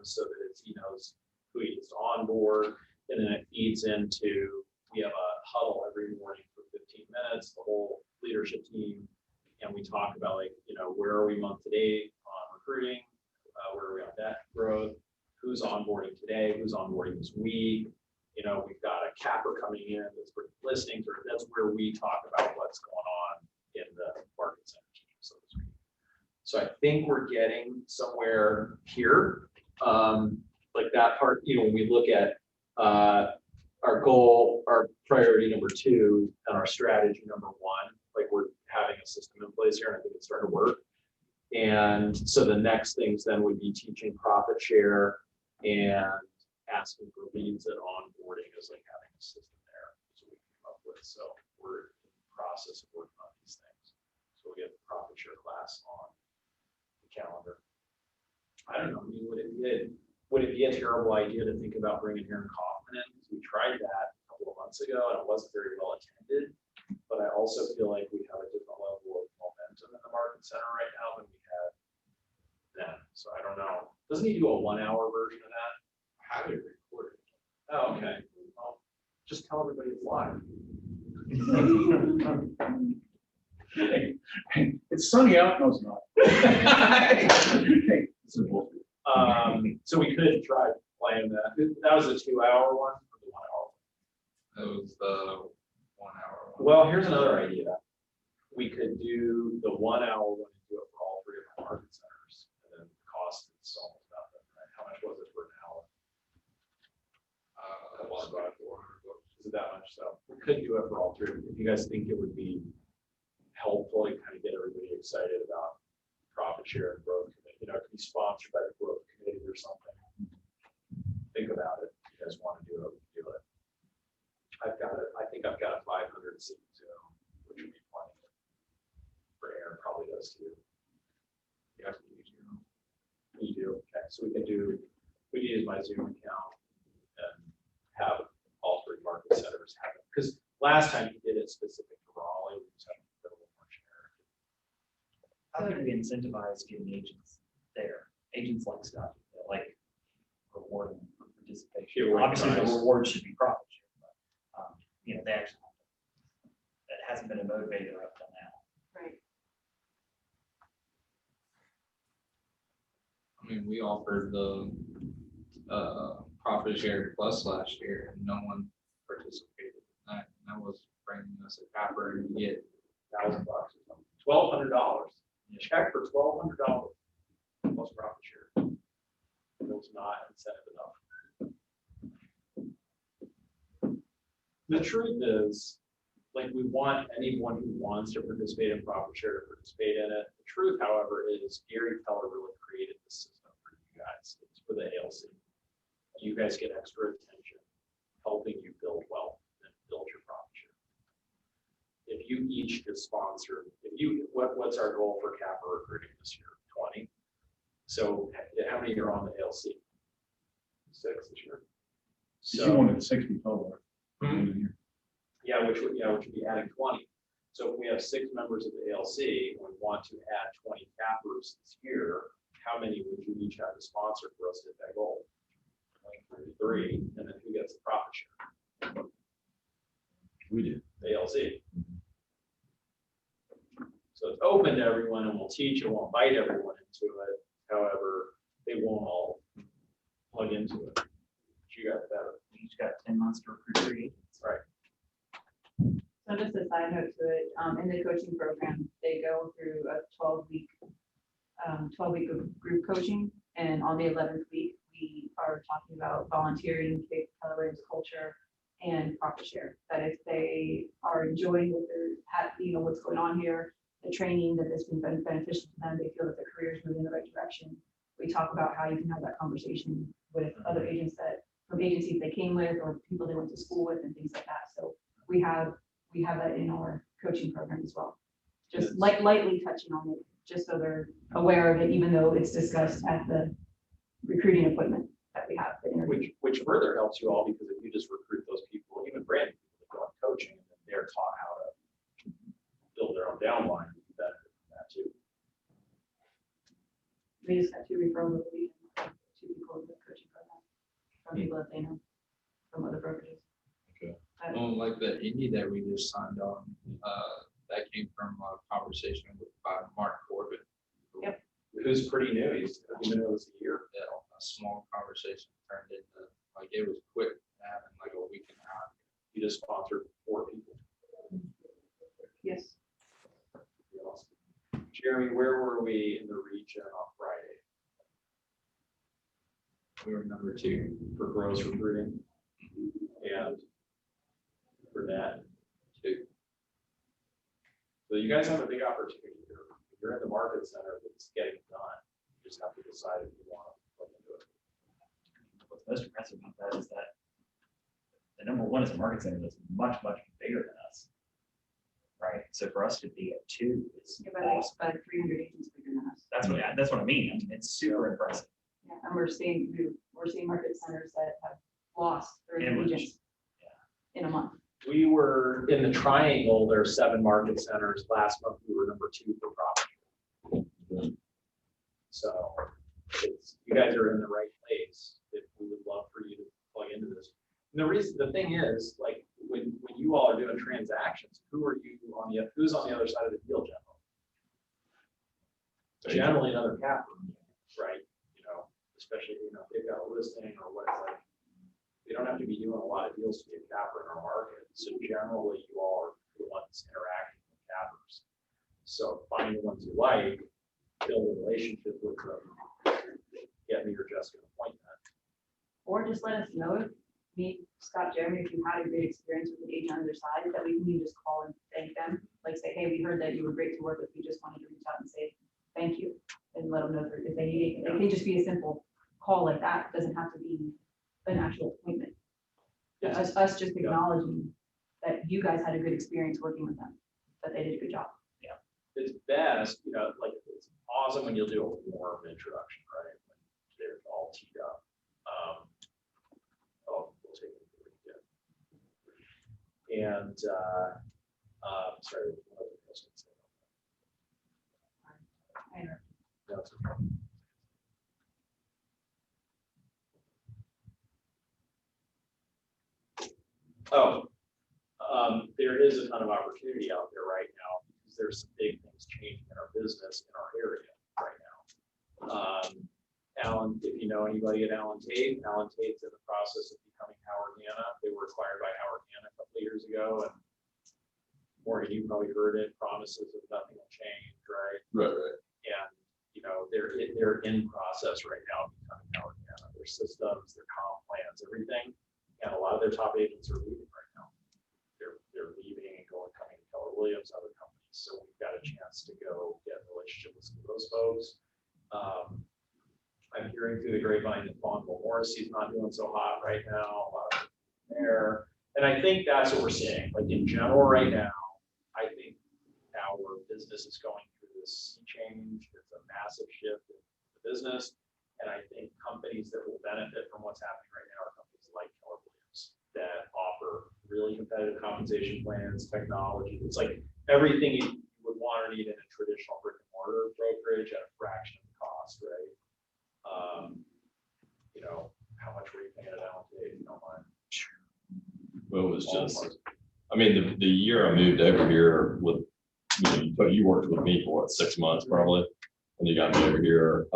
so that it's, he knows who he's on board. And then it feeds into, we have a huddle every morning for 15 minutes, the whole leadership team. And we talk about like, you know, where are we month to date on recruiting? Where are we on that growth? Who's onboarding today? Who's onboarding this week? You know, we've got a capper coming in that's for listings, or that's where we talk about what's going on in the market center team, so to speak. So I think we're getting somewhere here. Like that part, you know, when we look at our goal, our priority number 2, and our strategy number 1, like we're having a system in place here, and I think it's starting to work. And so the next things then would be teaching profit share and asking for leads at onboarding as like having a system there. So we can come up with. So we're in the process of working on these things. So we get the profit share class on the calendar. I don't know. I mean, would it be a terrible idea to think about bringing Aaron Kaufman in? Because we tried that a couple of months ago and it wasn't very well attended. But I also feel like we have a different level of momentum in the market center right now than we had then. So I don't know. Doesn't he do a 1-hour version of that? Have it recorded. Oh, okay. Well, just tell everybody it's live. It's sunny out, no, it's not. So we could try playing that. That was a 2-hour one or the 1 hour? That was the 1 hour one. Well, here's another idea. We could do the 1 hour one and do it for all 3 of our market centers. And then the cost is almost nothing, right? How much was it for an hour? That was about $400. Is it that much? So we could do it for all 3. If you guys think it would be helpful to kind of get everybody excited about profit share and growth committee, you know, it could be sponsored by the growth committee or something. Think about it. If you guys want to do it, we can do it. I think I've got a 500 seat Zoom, which would be plenty for Aaron, probably does too. You have to use your own. You do, okay. So we can use my Zoom account and have all 3 market centers have it. Because last time he did it specific to Raleigh, we just had a little more generic. How can we incentivize getting agents there? Agents like stuff, like rewarding for participation. Yeah, Obviously, the price. reward should be profit share, but, you know, they actually, that hasn't been a motivator up till now. right. I mean, we offered the profit share plus last year, and no one participated in that. And that was bringing us a capper and you get $1,000 or something. $1,200. Check for $1,200 plus profit share. It was not incentive enough. The truth is, like, we want anyone who wants to participate in profit share to participate in it. The truth, however, is Gary Keller really created this system for you guys. It's for the ALC. You guys get extra attention, helping you build wealth and build your profit share. If you each just sponsor, what's our goal for capper recruiting this year? 20. So how many are on the ALC? 6 this year. You wanted 60 total. Yeah, which would be adding 20. So if we have 6 members of the ALC and we want to add 20 cappers this year, how many would you each have to sponsor for us to hit that goal? 3, and then who gets the profit share? We do. The ALC. So it's open to everyone, and we'll teach and we'll invite everyone into it. However, they won't all plug into it. But you got better. We each got 10 months to recruit 3 agents. Right. So just a side note to it, in the coaching program, they go through a 12-week group coaching. And on the 11th week, we are talking about volunteering, Keller Williams culture, and profit share. That if they are enjoying what they're, what's going on here, the training that has been beneficial to them, they feel that their career is moving in the right direction. We talk about how you can have that conversation with other agents from agencies they came with or people they went to school with and things like that. So we have that in our coaching program as well. Just lightly touching on it, just so they're aware of it, even though it's discussed at the recruiting appointment that we have. The interview. Which further helps you all, because if you just recruit those people, even brand new people that go on coaching, and then they're taught how to build their own downline, you benefit from that too. We just got 2 referrals a week, 2 people in the coaching program from people that they know from other brokerages. Okay. Like the Indy that we just signed on, that came from a conversation by Mark Corbett. Yep. Who's pretty new, he's been with us a year. Yeah, a small conversation turned into, like, it was quick, happened like a week and a half. He just sponsored 4 people. Yes. Pretty awesome. Jeremy, where were we in the region on Friday? We were number 2. For gross recruiting and for net 2. So you guys have a big opportunity here. If you're in the market center that's getting done, you just have to decide if you want to look into it. What's most impressive about that is that the number one is a market center that's much, much bigger than us. Right? So for us to be at 2 is awesome. About 300 agents bigger than us. That's what I mean. I mean, it's super impressive. Yeah, and we're seeing market centers that have lost 30 Average. agents in a month. We were in the triangle, there are 7 market centers. Last month, we were number 2 for property. So you guys are in the right place. If we would love for you to plug into this. And the thing is, like, when you all are doing transactions, who's on the other side of the deal generally? Generally another capper, right? Especially, if they've got a listing or what it's like. We don't have to be doing a lot of deals to be a capper in our market. So generally you all are the ones interacting with cappers. So find the ones you like, build a relationship with them, get me or Jessica an appointment. Or just let us know if Scott, Jeremy, if you had a great experience with the agent on the other side, that we can just call and thank them. Like say, hey, we heard that you were great to work with. We just wanted to reach out and say thank you and let them know if they need it. It can just be a simple call like that. It doesn't have to be an actual appointment. Us just acknowledging that you guys had a good experience working with them, that they did a good job. Yeah. It's best, like it's awesome when you'll do a warm introduction, right? When they're all teed up. We'll take it really good. And sorry. What was I supposed to say? No, it's okay. There is a ton of opportunity out there right now because there's some big things changing in our business in our area right now. Alan, if you know anybody at Alan Tate's in the process of becoming Howard Hanna. They were acquired by Howard Hanna a couple of years ago, and Morgan, you probably heard it. Promises of nothing will change, right? Right. And they're in process right now of becoming Howard Hanna. Their systems, their comp plans, everything, and a lot of their top agents are leaving right now. They're leaving and coming to Keller Williams, other companies. So we've got a chance to go get a relationship with some of those folks. I'm hearing through the grapevine that Fawnville Morrissey's not doing so hot right now. There, and I think that's what we're seeing. Like in general, right now, I think our business is going through this sea change. It's a massive shift in the business, and I think companies that will benefit from what's happening right now are companies like Keller Williams that offer really competitive compensation plans, technology. It's like everything you would want or need in a traditional brick and mortar brokerage at a fraction of the cost, right? How much were you paying it out today, if you don't mind? Well, it was just, the year I moved over here with, you worked with me for what, 6 months probably, and you got me over here.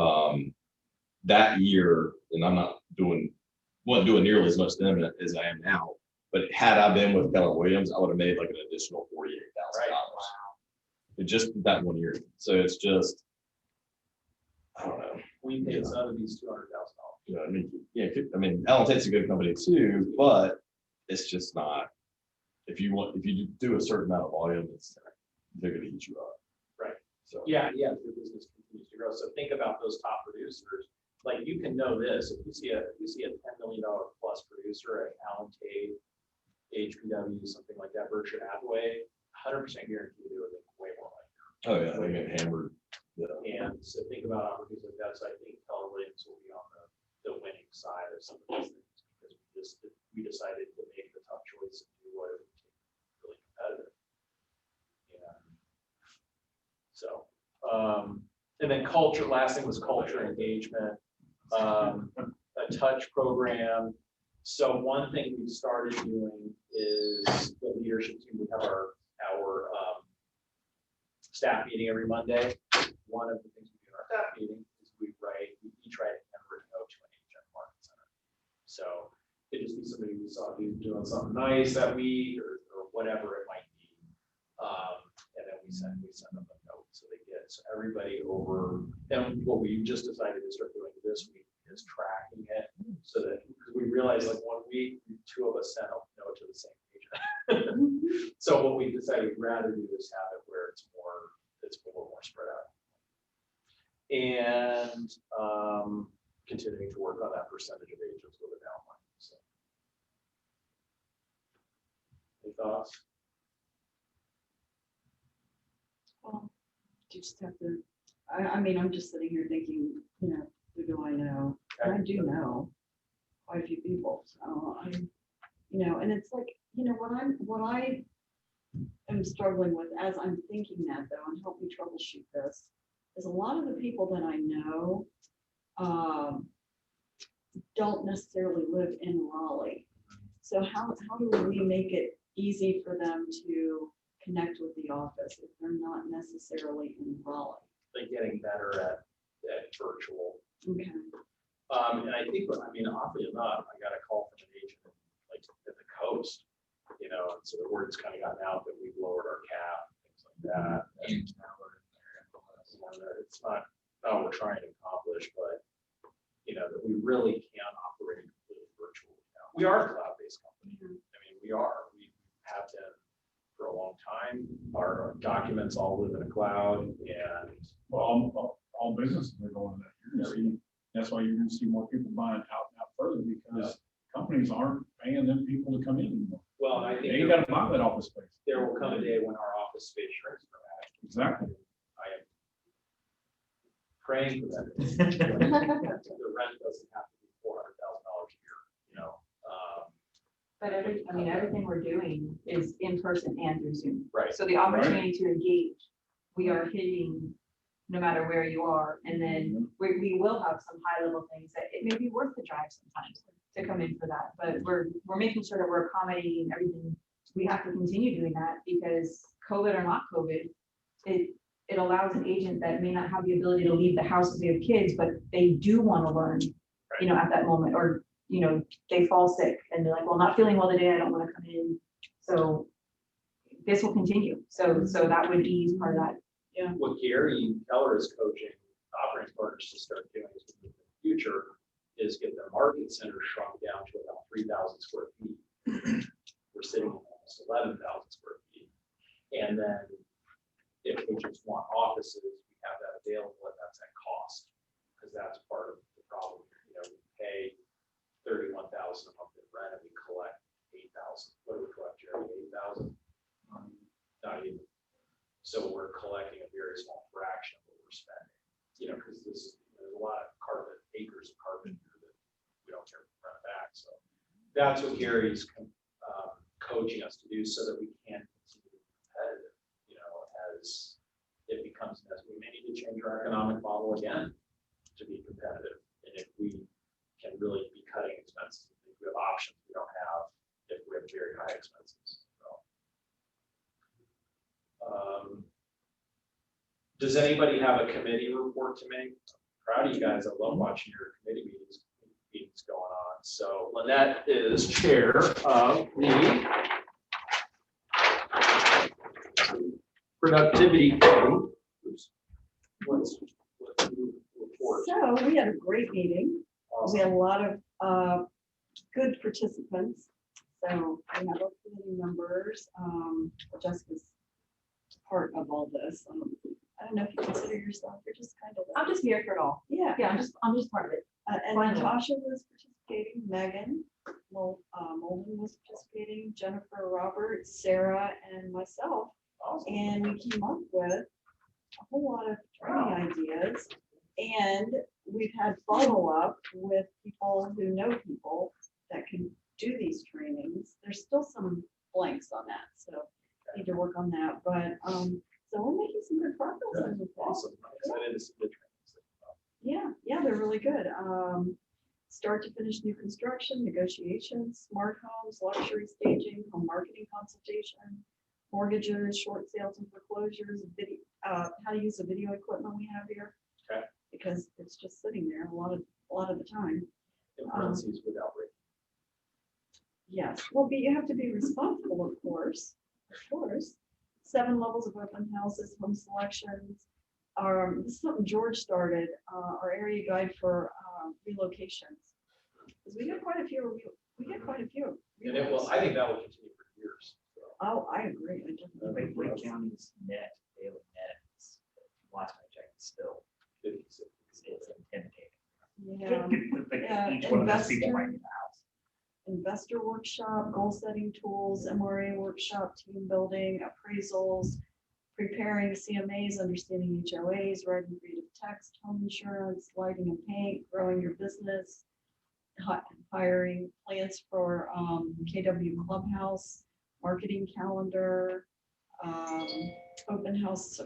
That year, and wasn't doing nearly as much then as I am now. But had I been with Keller Williams, I would have made like an additional $48,000. In just that 1 year. So it's just, I don't know. We paid Sotheby's $200,000. You know, I mean, yeah, I mean, ALC's a good company too, but it's just not. If you do a certain amount of volume, they're going to eat you up. Right. So Yeah, your business continues to grow. So think about those top producers. Like you can know this, if you see a $10 million plus producer at Allen Tate, HPW, something like that, Berkshire Hathaway, 100% guarantee they would make way more money. oh yeah, they get hammered. Yeah. And so think about opportunities like that. So I think Keller Williams will be on the winning side of some of these things because we decided to make the tough choice and do what it would take to be really competitive. Yeah. So, and then culture, last thing was culture engagement, a touch program. So one thing we started doing is the leadership team, we have our staff meeting every Monday. One of the things we do in our staff meeting is we each write a handwritten note to an agent market center. So it just be somebody we saw who's doing something nice that week or whatever it might be. And then we send them a note so they get, so everybody over, and what we just decided to start doing this week is tracking it so that, because we realized like 1 week, 2 of us sent a note to the same agent. So what we decided we'd rather do is have it where it's a little more spread out. And continuing to work on that percentage of agents with an outline. So, any thoughts? Well, you just have to, I mean, I'm just sitting here thinking, you know, who do I know? And I do know quite a few people, so you know, and it's like, you know, what I am struggling with as I'm thinking that though, and help me troubleshoot this, is a lot of the people that I know don't necessarily live in Raleigh. So how do we make it easy for them to connect with the office if they're not necessarily in Raleigh? Like getting better at virtual. Okay. And I think, I mean, oddly enough, I got a call from an agent like at the coast, you know, and so the word's kind of gotten out that we've lowered our cap, things like that. And it's not how we're trying to accomplish, but you know, that we really can operate completely virtually now. We are a cloud-based company. I mean, we have been for a long time. Our documents all live in a cloud, and Well, all businesses are going that. You're gonna see, that's why you're gonna see more people buying out further because companies aren't paying them people to come in anymore. well, I think They gotta buy that office space. there will come a day when our office space shrinks dramatically. Exactly. I am praying for that. The rent doesn't have to be $400,000 a year, you know. But everything we're doing is in person and through Zoom. Right. So the opportunity to engage, we are hitting no matter where you are. And then we will have some high level things that it may be worth the drive sometimes to come in for that. But we're making sure that we're accommodating everything. We have to continue doing that because COVID or not COVID, it allows an agent that may not have the ability to leave the house because they have kids, but they do want to learn, you know, at that moment, or, you know, they fall sick and they're like, well, not feeling well today, I don't want to come in. So this will continue. So that would ease part of that. Yeah. What Gary Keller is coaching operating partners to start doing is in the future is get the market center shrunk down to about 3,000 square feet. We're sitting at almost 11,000 square feet. And then if agents want offices, we have that available and that's at cost because that's part of the problem. You know, we pay $31,000 a month in rent and we collect 8,000. What do we collect, Jerry? 8,000? Not even. So we're collecting a very small fraction of what we're spending. You know, because there's a lot of acres of carpet here that we don't care to run back. So that's what Gary's coaching us to do so that we can continue to be competitive. You know, as it becomes necessary, we may need to change our economic model again to be competitive. And if we can really be cutting expenses, if we have options we don't have if we have very high expenses. So, does anybody have a committee report to make? I'm proud of you guys. I love watching your committee meetings going on. So Lynette is chair of the productivity committee. What's the report? So we had a great meeting. We had a lot of good participants. So we have our committee members. Jessica's part of all this. I don't know if you consider yourself, you're just kind of. I'm just here for it all. Yeah. Yeah, I'm just part of it. And Finally. Natasha was participating, Megan, Molden was participating, Jennifer, Robert, Sarah, and myself. And we came up with a whole lot of training ideas. And we've had follow-up with people who know people that can do these trainings. There's still some blanks on that, so need to work on that. But so we're making some good progress. on this. Awesome. I'm excited to see the trainings. Yeah, they're really good. Start to finish new construction, negotiations, smart homes, luxury staging, home marketing consultation, mortgages, short sales and foreclosures, video, how to use the video equipment we have here. Okay. Because it's just sitting there a lot of the time. In parentheses without break. Yes, well, you have to be responsible, of course. 7 levels of open houses, home selections. This is something George started, our area guide for relocations. Because we get quite a few. And it will, I think that will continue for years. So. Oh, I agree. I definitely agree. Wake County's net, daily net, is, last I checked, is still 56. It's intimidating. Yeah. Each one of those people might be in the house. Investor workshop, goal setting tools, MRA workshop, team building, appraisals, preparing CMAs, understanding HOAs, writing creative text, home insurance, lighting and paint, growing your business, hiring, plans for KW Clubhouse, marketing calendar, open house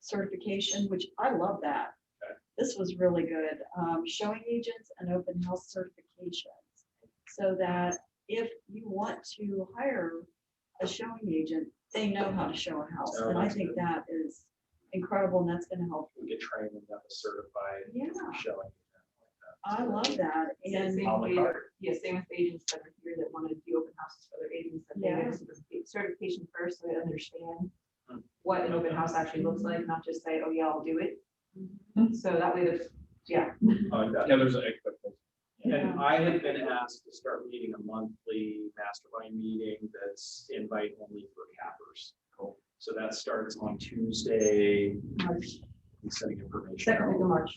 certification, which I love that. Okay. This was really good. Showing agents and open house certifications, so that if you want to hire a showing agent, they know how to show a house. Oh, And I that's think good. that is incredible, and that's going to help. We get trained and have a certified Yeah, showing. I love that. And Same way, yeah, same with agents that are here that want to do open houses for their agents, that they get a certification first, so they understand what an open house actually looks like, not just say, oh yeah, I'll do it. So that way there's, yeah. I like that. Yeah, there's an expectation. And I had been asked to start meeting a monthly mastermind meeting that's invite only for cappers. Cool. So that starts on Tuesday. March, I'm sending information. second week of March.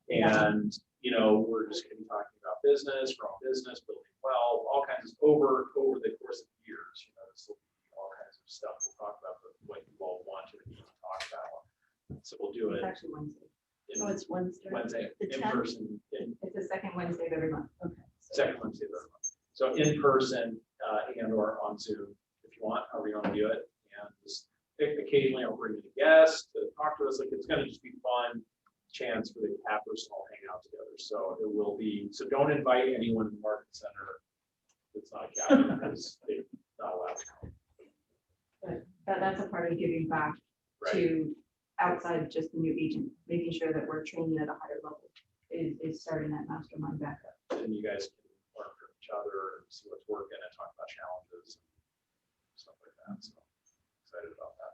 And, you know, we're just gonna be talking about business, growing business, building wealth, all kinds of over the course of years, you know, this will be all kinds of stuff. We'll talk about what you all want to need to talk about. So we'll do It's it actually Wednesday. so it's Wednesday. Wednesday The in 10th? person, It's the second Wednesday of every month. Okay. second Wednesday of every month. So in person and or on Zoom, if you want, however you want to do it. And just occasionally I'll bring in a guest to talk to us. Like it's gonna just be fun chance for the cappers to all hang out together. So it will be, so don't invite anyone in the market center. It's not a capper because they're not allowed to come. That's a part of giving back Right. to outside just the new agent, making sure that we're training at a higher level is starting that mastermind back up. And you guys can learn from each other and see what's working and talk about challenges and stuff like that. So excited about that.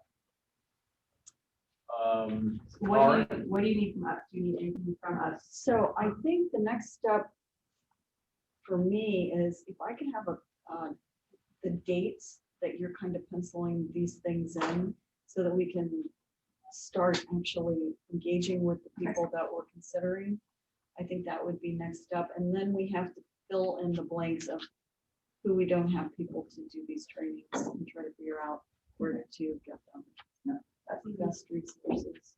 What do you need from us? Do you need anything from us? So I think the next step for me is if I can have the dates that you're kind of penciling these things in so that we can start actually engaging with the people that we're considering. I think that would be next step. And then we have to fill in the blanks of who we don't have people to do these trainings and try to figure out where to get them. That's the best resources.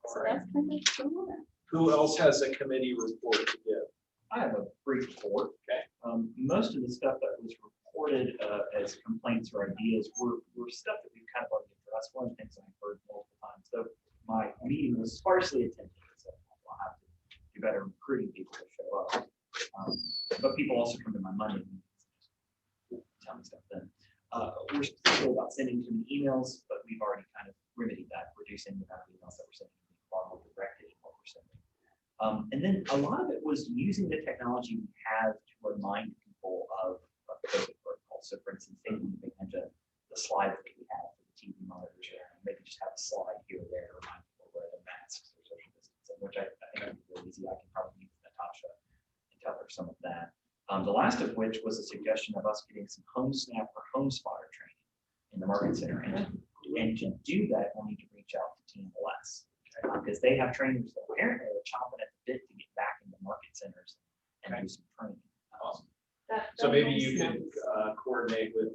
So that's kind of cool. Who else has a committee report to give? I have a brief report. Okay. Most of the stuff that was reported as complaints or ideas were stuff that we've kind of already addressed. One of the things I've heard multiple times. So my meeting was sparsely attended, so I'll have to do better recruiting people to show up. But people also come to my Monday meetings. Tell me stuff then. We're still about sending too many emails, but we've already kind of remedied that, reducing the amount of emails that we're sending, being far more directed in what we're sending. And then a lot of it was using the technology we have to remind people of COVID protocols. So for instance, taking advantage of the slides that we have for the TV monitors, and maybe just have a slide here or there to remind people where the masks or social distancing, which I think would be really easy. I can probably use Natasha and tell her some of that. The last of which was a suggestion of us getting some home snap or home spotter training in the market center. And to do that, we'll need to reach out to TMLS because they have trainers that apparently are chomping at the bit to get back into market centers and do some training. Awesome. So That maybe makes you could sense. coordinate with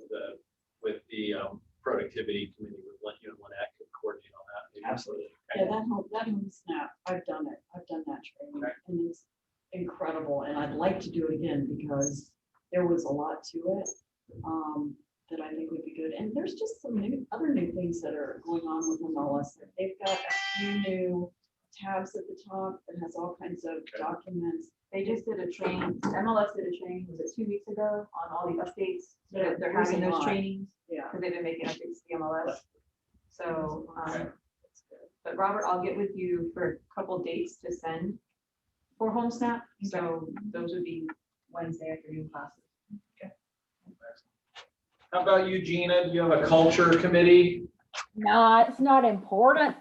the productivity committee, with you and Lynette could coordinate on that. maybe. Absolutely. Yeah, that home snap, I've done it. I've done that training Okay. and it's incredible. And I'd like to do it again because there was a lot to it that I think would be good. And there's just some other new things that are going on with MLS. They've got a few new tabs at the top that has all kinds of documents. They just did a training, MLS did a training, was it 2 weeks ago, on all the updates? Yeah, They're there's having a those lot. trainings, Yeah. because they've been making updates to the MLS. So, Okay. but Robert, I'll get with you for a couple dates to send for home snap. So those would be Wednesday afternoon classes. How about you, Gina? Do you have a culture committee? No, it's not important.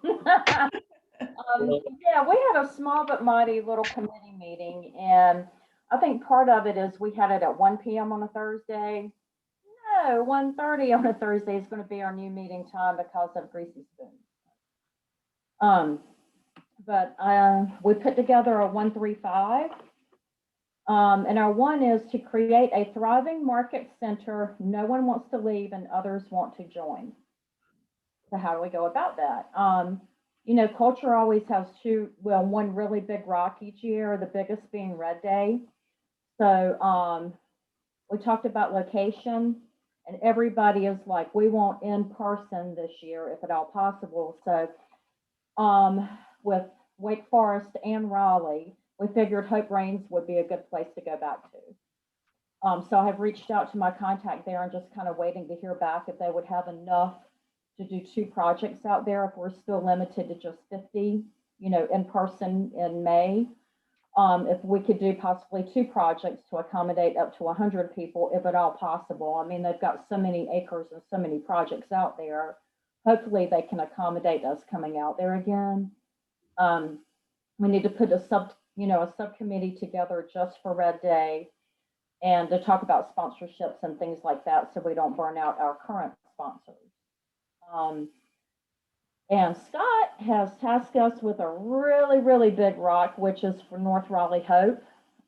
Yeah, we had a small but mighty little committee meeting, and I think part of it is we had it at 1 p.m. on a Thursday. No, 1:30 on a Thursday is going to be our new meeting time because of Greasy Spoon. But we put together a 135. And our one is to create a thriving market center. No one wants to leave and others want to join. So how do we go about that? You know, culture always has one really big rock each year, the biggest being Red Day. So we talked about location, and everybody is like, we want in person this year, if at all possible. So with Wake Forest and Raleigh, we figured Hope Rains would be a good place to go back to. So I have reached out to my contact there and just kind of waiting to hear back if they would have enough to do 2 projects out there, if we're still limited to just 50, you know, in person in May. If we could do possibly 2 projects to accommodate up to 100 people, if at all possible. I mean, they've got so many acres and so many projects out there. Hopefully they can accommodate us coming out there again. We need to put a subcommittee together just for Red Day and to talk about sponsorships and things like that so we don't burn out our current sponsors. And Scott has tasked us with a really, really big rock, which is for North Raleigh Hope.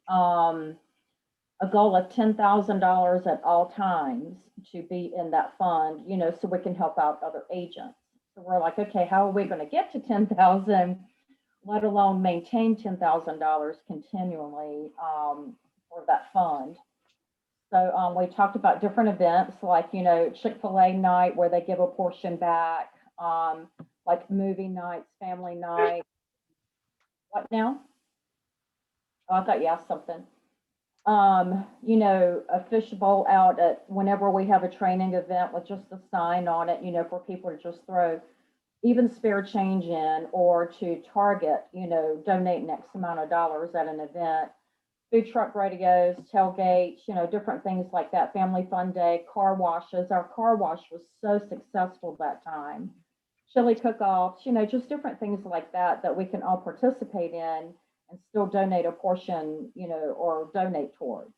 A goal of $10,000 at all times to be in that fund, you know, so we can help out other agents. So we're like, okay, how are we going to get to 10,000, let alone maintain $10,000 continually for that fund? So we talked about different events like, you know, Chick-fil-A night where they give a portion back, like movie nights, family night. What now? Oh, I thought you asked something. You know, a fishbowl out at whenever we have a training event with just a sign on it, you know, for people to just throw even spare change in, or to target, you know, donate X amount of dollars at an event. Food truck radios, tailgates, you know, different things like that. Family fun day, car washes. Our car wash was so successful that time. Chili cook-offs, you know, just different things like that that we can all participate in and still donate a portion, you know, or donate towards.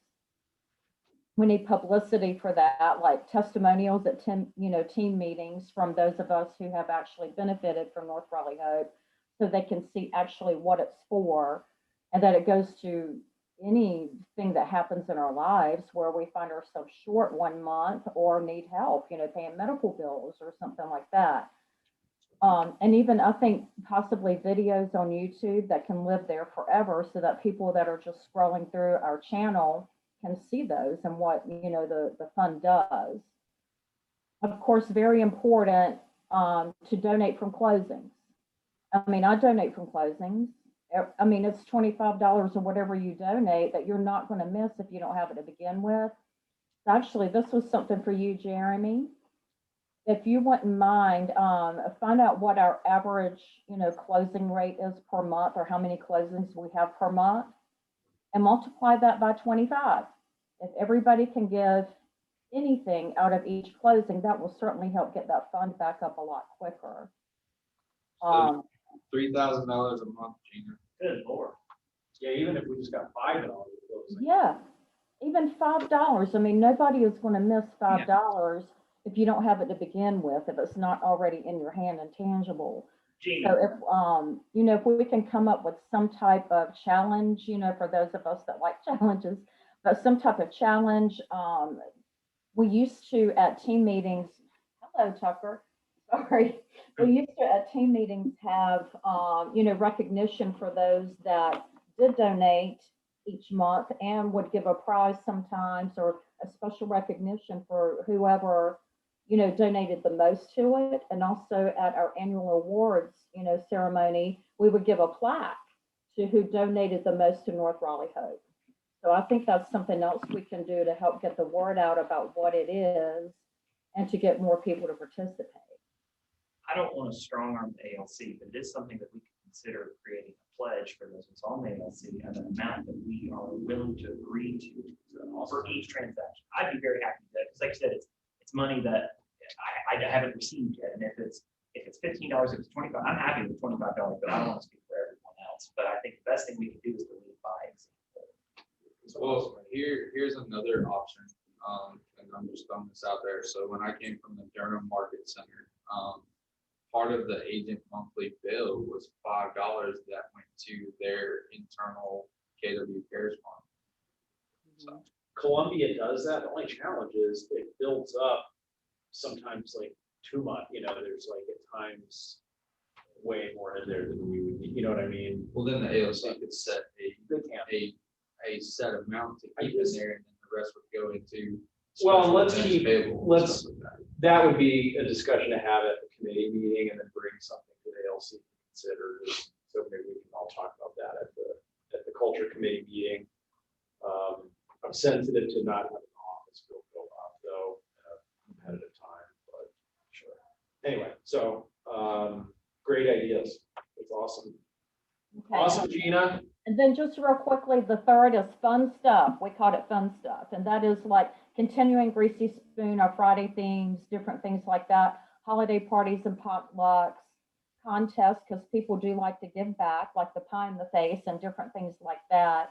We need publicity for that, like testimonials at team meetings from those of us who have actually benefited from North Raleigh Hope, so they can see actually what it's for, and that it goes to anything that happens in our lives where we find ourselves short 1 month or need help, you know, paying medical bills or something like that. And even I think possibly videos on YouTube that can live there forever, so that people that are just scrolling through our channel can see those and what, you know, the fund does. Of course, very important to donate from closings. I mean, I donate from closings. I mean, it's $25 or whatever you donate that you're not going to miss if you don't have it to begin with. Actually, this was something for you, Jeremy. if you wouldn't mind, find out what our average, closing rate is per month, or how many closings we have per month, and multiply that by 25. If everybody can give anything out of each closing, that will certainly help get that fund back up a lot quicker. $3,000 a month, Gina. Good Lord. Yeah, even if we just got $5. Yeah, even $5. I mean, nobody is going to miss $5 if you don't have it to begin with, if it's not already in your hand and tangible. Gene, So if, if we can come up with some type of challenge, for those of us that like challenges, but some type of challenge, we used to at team meetings, hello Tucker, sorry. We used to at team meetings have, recognition for those that did donate each month, and would give a prize sometimes, or a special recognition for whoever, donated the most to it. And also at our annual awards, ceremony, we would give a plaque to who donated the most to North Raleigh Hope. So I think that's something else we can do to help get the word out about what it is, and to get more people to participate. I don't want to strong arm the ALC, but it is something that we can consider creating a pledge for those who's on the ALC, and an amount that we are willing to agree to for each transaction. I'd be very happy with that, because like I said, it's money that I haven't received yet. And if it's $15, if it's $25, I'm happy with $25, but I don't want to speak for everyone else. But I think the best thing we can do is to lead by example. Well, here's another option, and I'm just throwing this out there. So when I came from the Durham Market Center, part of the agent monthly bill was $5 that went to their internal KW Cares Fund. So Columbia does that. The only challenge is it builds up sometimes like too much, there's like at times way more in there than we would need, you know what I mean? well, then the ALC could set They can't. a set amount to keep in there, and then the rest would go into. Well, special let's events keep, payable and let's, stuff like that. that would be a discussion to have at the committee meeting, and then bring something to the ALC to consider. So maybe we can all talk about that at the culture committee meeting. I'm sensitive to not having an office built up though, at a competitive time, but sure. Anyway, so, great ideas. It's awesome. Okay. Awesome, Gina. And then just real quickly, the third is fun stuff. We called it fun stuff. And that is like continuing Greasy Spoon, our Friday themes, different things like that. Holiday parties and potlucks, contests, because people do like to give back, like the pie in the face and different things like that.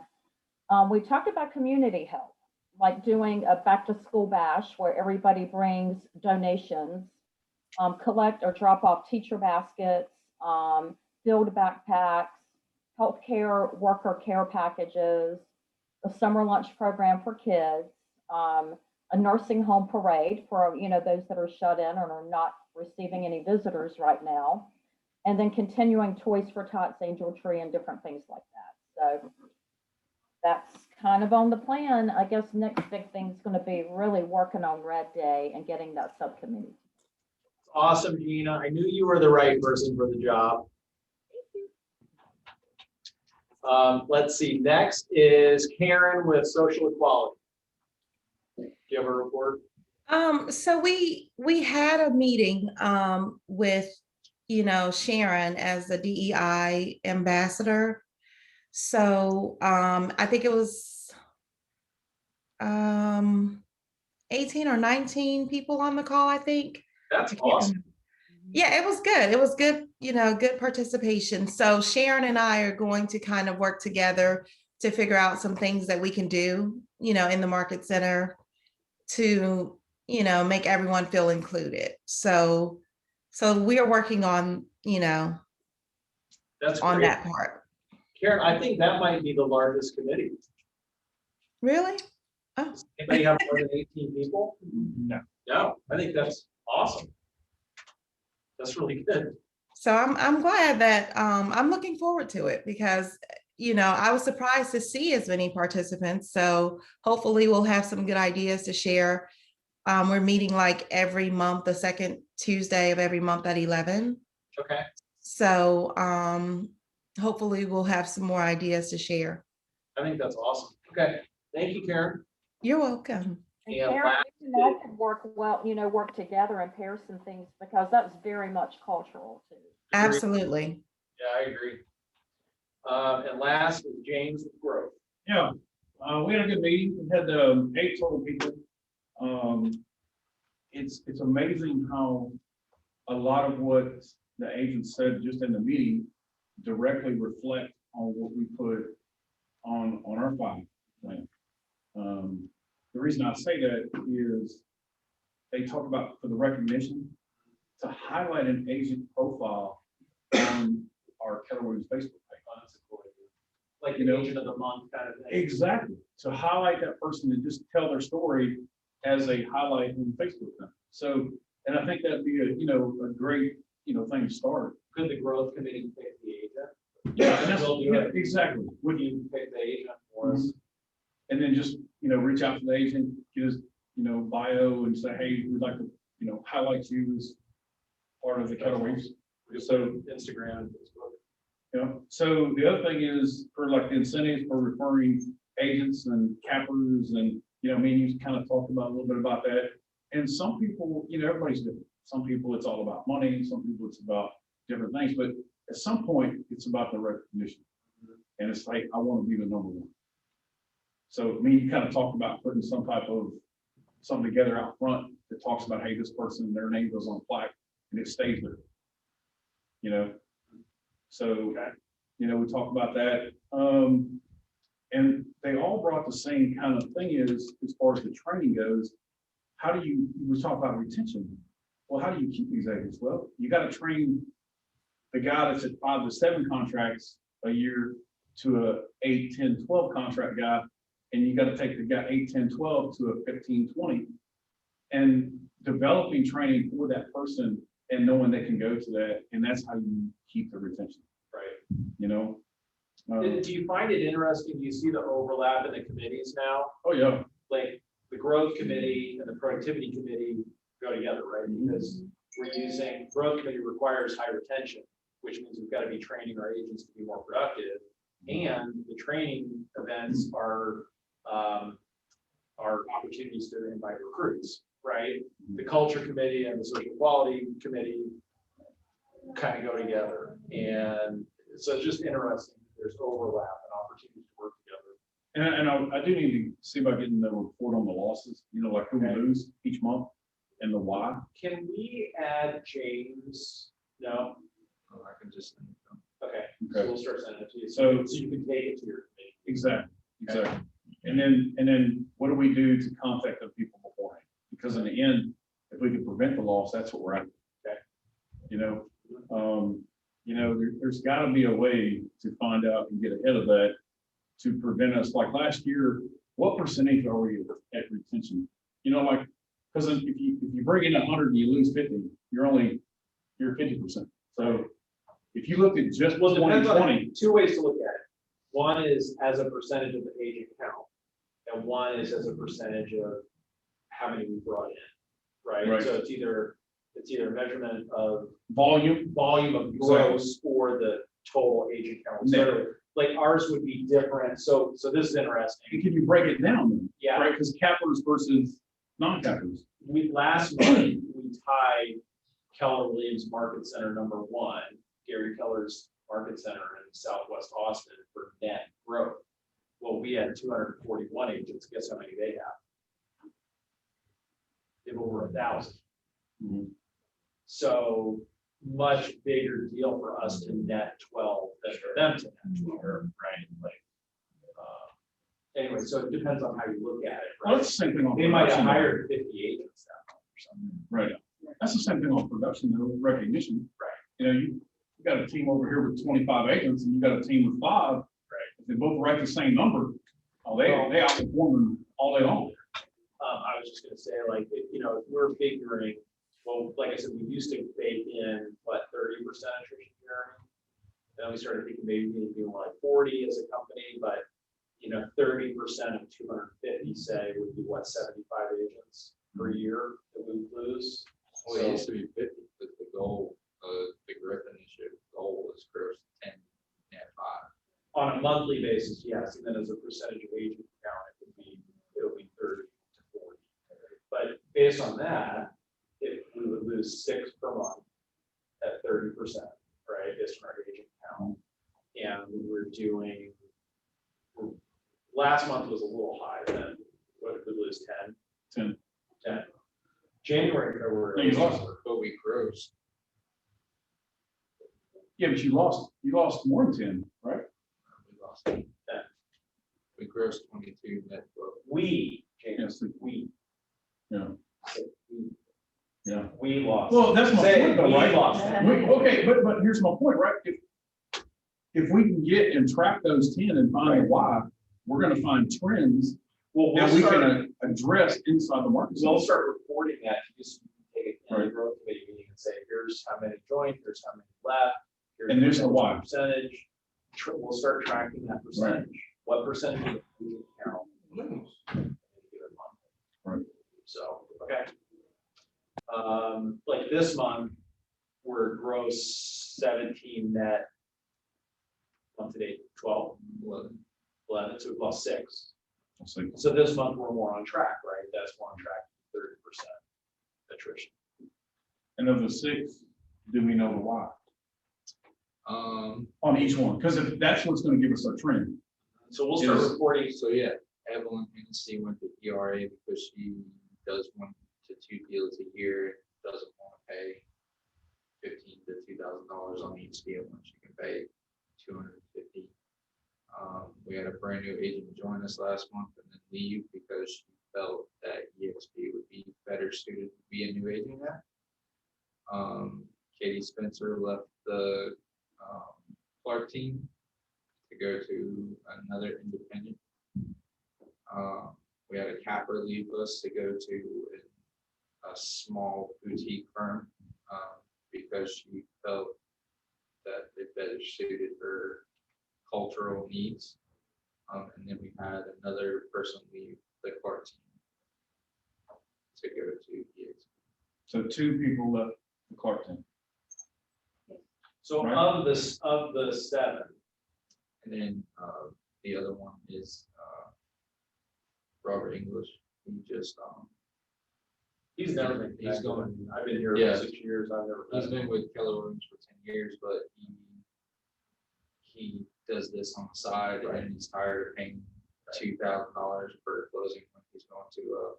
We talked about community help, like doing a back to school bash where everybody brings donations, collect or drop off teacher baskets, filled backpacks, healthcare worker care packages, a summer lunch program for kids, a nursing home parade for those that are shut in and are not receiving any visitors right now, and then continuing Toys for Tots, Angel Tree, and different things like that. So that's kind of on the plan. I guess next big thing is going to be really working on Red Day and getting that subcommittee. Awesome, Gina. I knew you were the right person for the job. Let's see, next is Karen with social equality. Do you have a report? So we had a meeting with Sharon as the DEI ambassador. So I think it was 18 or 19 people on the call, I think. That's awesome. Yeah, it was good. It was good, good participation. So Sharon and I are going to kind of work together to figure out some things that we can do, in the market center to, make everyone feel included. So we are working on, That's on great. that part. Karen, I think that might be the largest committee. Really? Oh. Anybody have more than 18 people? No. No, I think that's awesome. That's really good. So I'm glad that I'm looking forward to it, because I was surprised to see as many participants. So hopefully we'll have some good ideas to share. We're meeting like every month, the second Tuesday of every month at 11. Okay. So hopefully we'll have some more ideas to share. I think that's awesome. Okay. Thank you, Karen. You're welcome. And Yeah, Karen, you and I could work well, work together and pair some things because that's very much cultural too. Absolutely. Yeah, I agree. And last is James with growth. Yeah, we had a good meeting. We had 8 total people. It's amazing how a lot of what the agents said just in the meeting directly reflect on what we put on our 5 plan. The reason I say that is they talk about for the recognition to highlight an agent profile on our Keller Williams Facebook page. Like You the know, agent of the month kind of thing. exactly. To highlight that person and just tell their story as a highlight on Facebook. Thing. So, and I think that'd be a great, thing to start. Could the growth committee pick the agent? Yeah, and that's, We'll do yeah, it. exactly. Would you pick the agent for us? And then just, reach out to the agent, get his, bio and say, hey, we'd like to, highlight you as part of the Keller Williams. So Instagram, Facebook. So the other thing is for like the incentives for referring agents and cappers and, me and you kind of talked about a little bit about that. And some people, everybody's different. Some people it's all about money. Some people it's about different things. But at some point it's about the recognition. And it's like, I want to be the number 1. So me, you kind of talked about putting some type of something together out front that talks about, hey, this person, their name goes on a plaque and it stays there. So, we talked about that. And they all brought the same kind of thing is, as far as the training goes, we talk about retention. Well, how do you keep these agents? Well, you got to train the guy that's at 5 to 7 contracts a year to a 8, 10, 12 contract guy. And you got to take the guy 8, 10, 12 to a 15, 20 and developing training for that person and knowing they can go to that. And that's how you keep the retention. Right. Do you find it interesting? Do you see the overlap in the committees now? Oh, yeah. Like the growth committee and the productivity committee go together, right? Because we're using, growth committee requires high retention, which means we've got to be training our agents to be more productive. And the training events are opportunities to invite recruits, right? The culture committee and the social quality committee kind of go together. And so it's just interesting. There's overlap and opportunities to work together. And I do need to see about getting the report on the losses, like who we lose each month and the why. Can we add James? No? Oh, I can just. Okay, so we'll start sending it to you. So you can take it to your committee. Exactly. And then what do we do to contact the people beforehand? Because in the end, if we can prevent the loss, that's what we're after. There's got to be a way to find out and get ahead of that to prevent us. Like last year, what percentage are we at retention? Because if you bring in 100 and you lose 50, you're 50%. So if you look at just 2020, 2 ways to look at it. One is as a percentage of the agent count, and one is as a percentage of how many we brought in, right? So it's either a measurement of volume of gross or the total agent count. So like ours would be different. So this is interesting. And can you break it down? Then? Yeah. Right, because cappers versus non-cappers. Last month we tied Keller Williams Market Center #1, Gary Keller's Market Center in Southwest Austin for net growth. Well, we had 241 agents. Guess how many they have? They have over 1,000. So much bigger deal for us to net 12 than for them to net 12, right? Anyway, so it depends on how you look at it. Well, that's the same thing on They might have production. hired 50 agents that month or something. Right. That's the same thing on production, though, recognition. Right. You got a team over here with 25 agents and you got a team with 5. Right. If they both write the same number, they outperform them all day long. I was just going to say, if we're figuring, well, like I said, we used to bake in 30% attrition here. Then we started thinking maybe more like 40 as a company, but 30% of 250 say would be 75 agents per year that we would lose. Well, it used to be 50, but the goal, the growth initiative goal is gross 10 net 5. On a monthly basis, yes, and then as a percentage of agent count, it'll be 30 to 40. But based on that, if we would lose 6 per month at 30%, right, based on our agent count, and we were doing, last month was a little high then, what if we lose 10? 10. January, February. No, you lost. But we grossed. Yeah, but you lost more than 10, right? We lost 10. We grossed 22 net. We, Yes. James, we. Yeah. Yeah. We lost. Well, that's my Say, point though, we right? lost. Okay, but here's my point, right? If we can get and track those 10 and find why, we're gonna find trends Well, that we can address inside the market. we'll start reporting that to you, so you can take it in the Right. growth committee meeting and say, here's how many joined, here's how many left. And there's the why. Percentage, we'll start tracking that percentage. What percentage of the account? Right. So, okay. Like this month, we're gross 17 net. Month to date, 12, 11, so we've lost 6. I'll see. So this month, we're more on track, right? That's more on track, 30% attrition. And of the 6, do we know the why Um, on each one? Because if that's what's gonna give us our trend. So we'll start Yes. reporting. so yeah, Evelyn Hennessy went to ERA because she does 1 to 2 deals a year, doesn't want to pay $15 to $2,000 on each deal when she can pay $250. We had a brand new agent join us last month and then leave because she felt that EXP would be better suited to be a new agent at. Katie Spencer left the Clark team to go to another independent. We had a capper leave us to go to a small boutique firm because she felt that it better suited her cultural needs. And then we had another person leave the Clark team to go to EXP. So 2 people left the Clark team. So Right. of the 7, And then the other one is Robert English. He just he's never been. He's connected. going- I've been here Yeah. for 6 years. I've never. he's met been him. with Keller Williams for 10 years, but he does this on the side and he's tired of paying $2,000 per closing when he's going to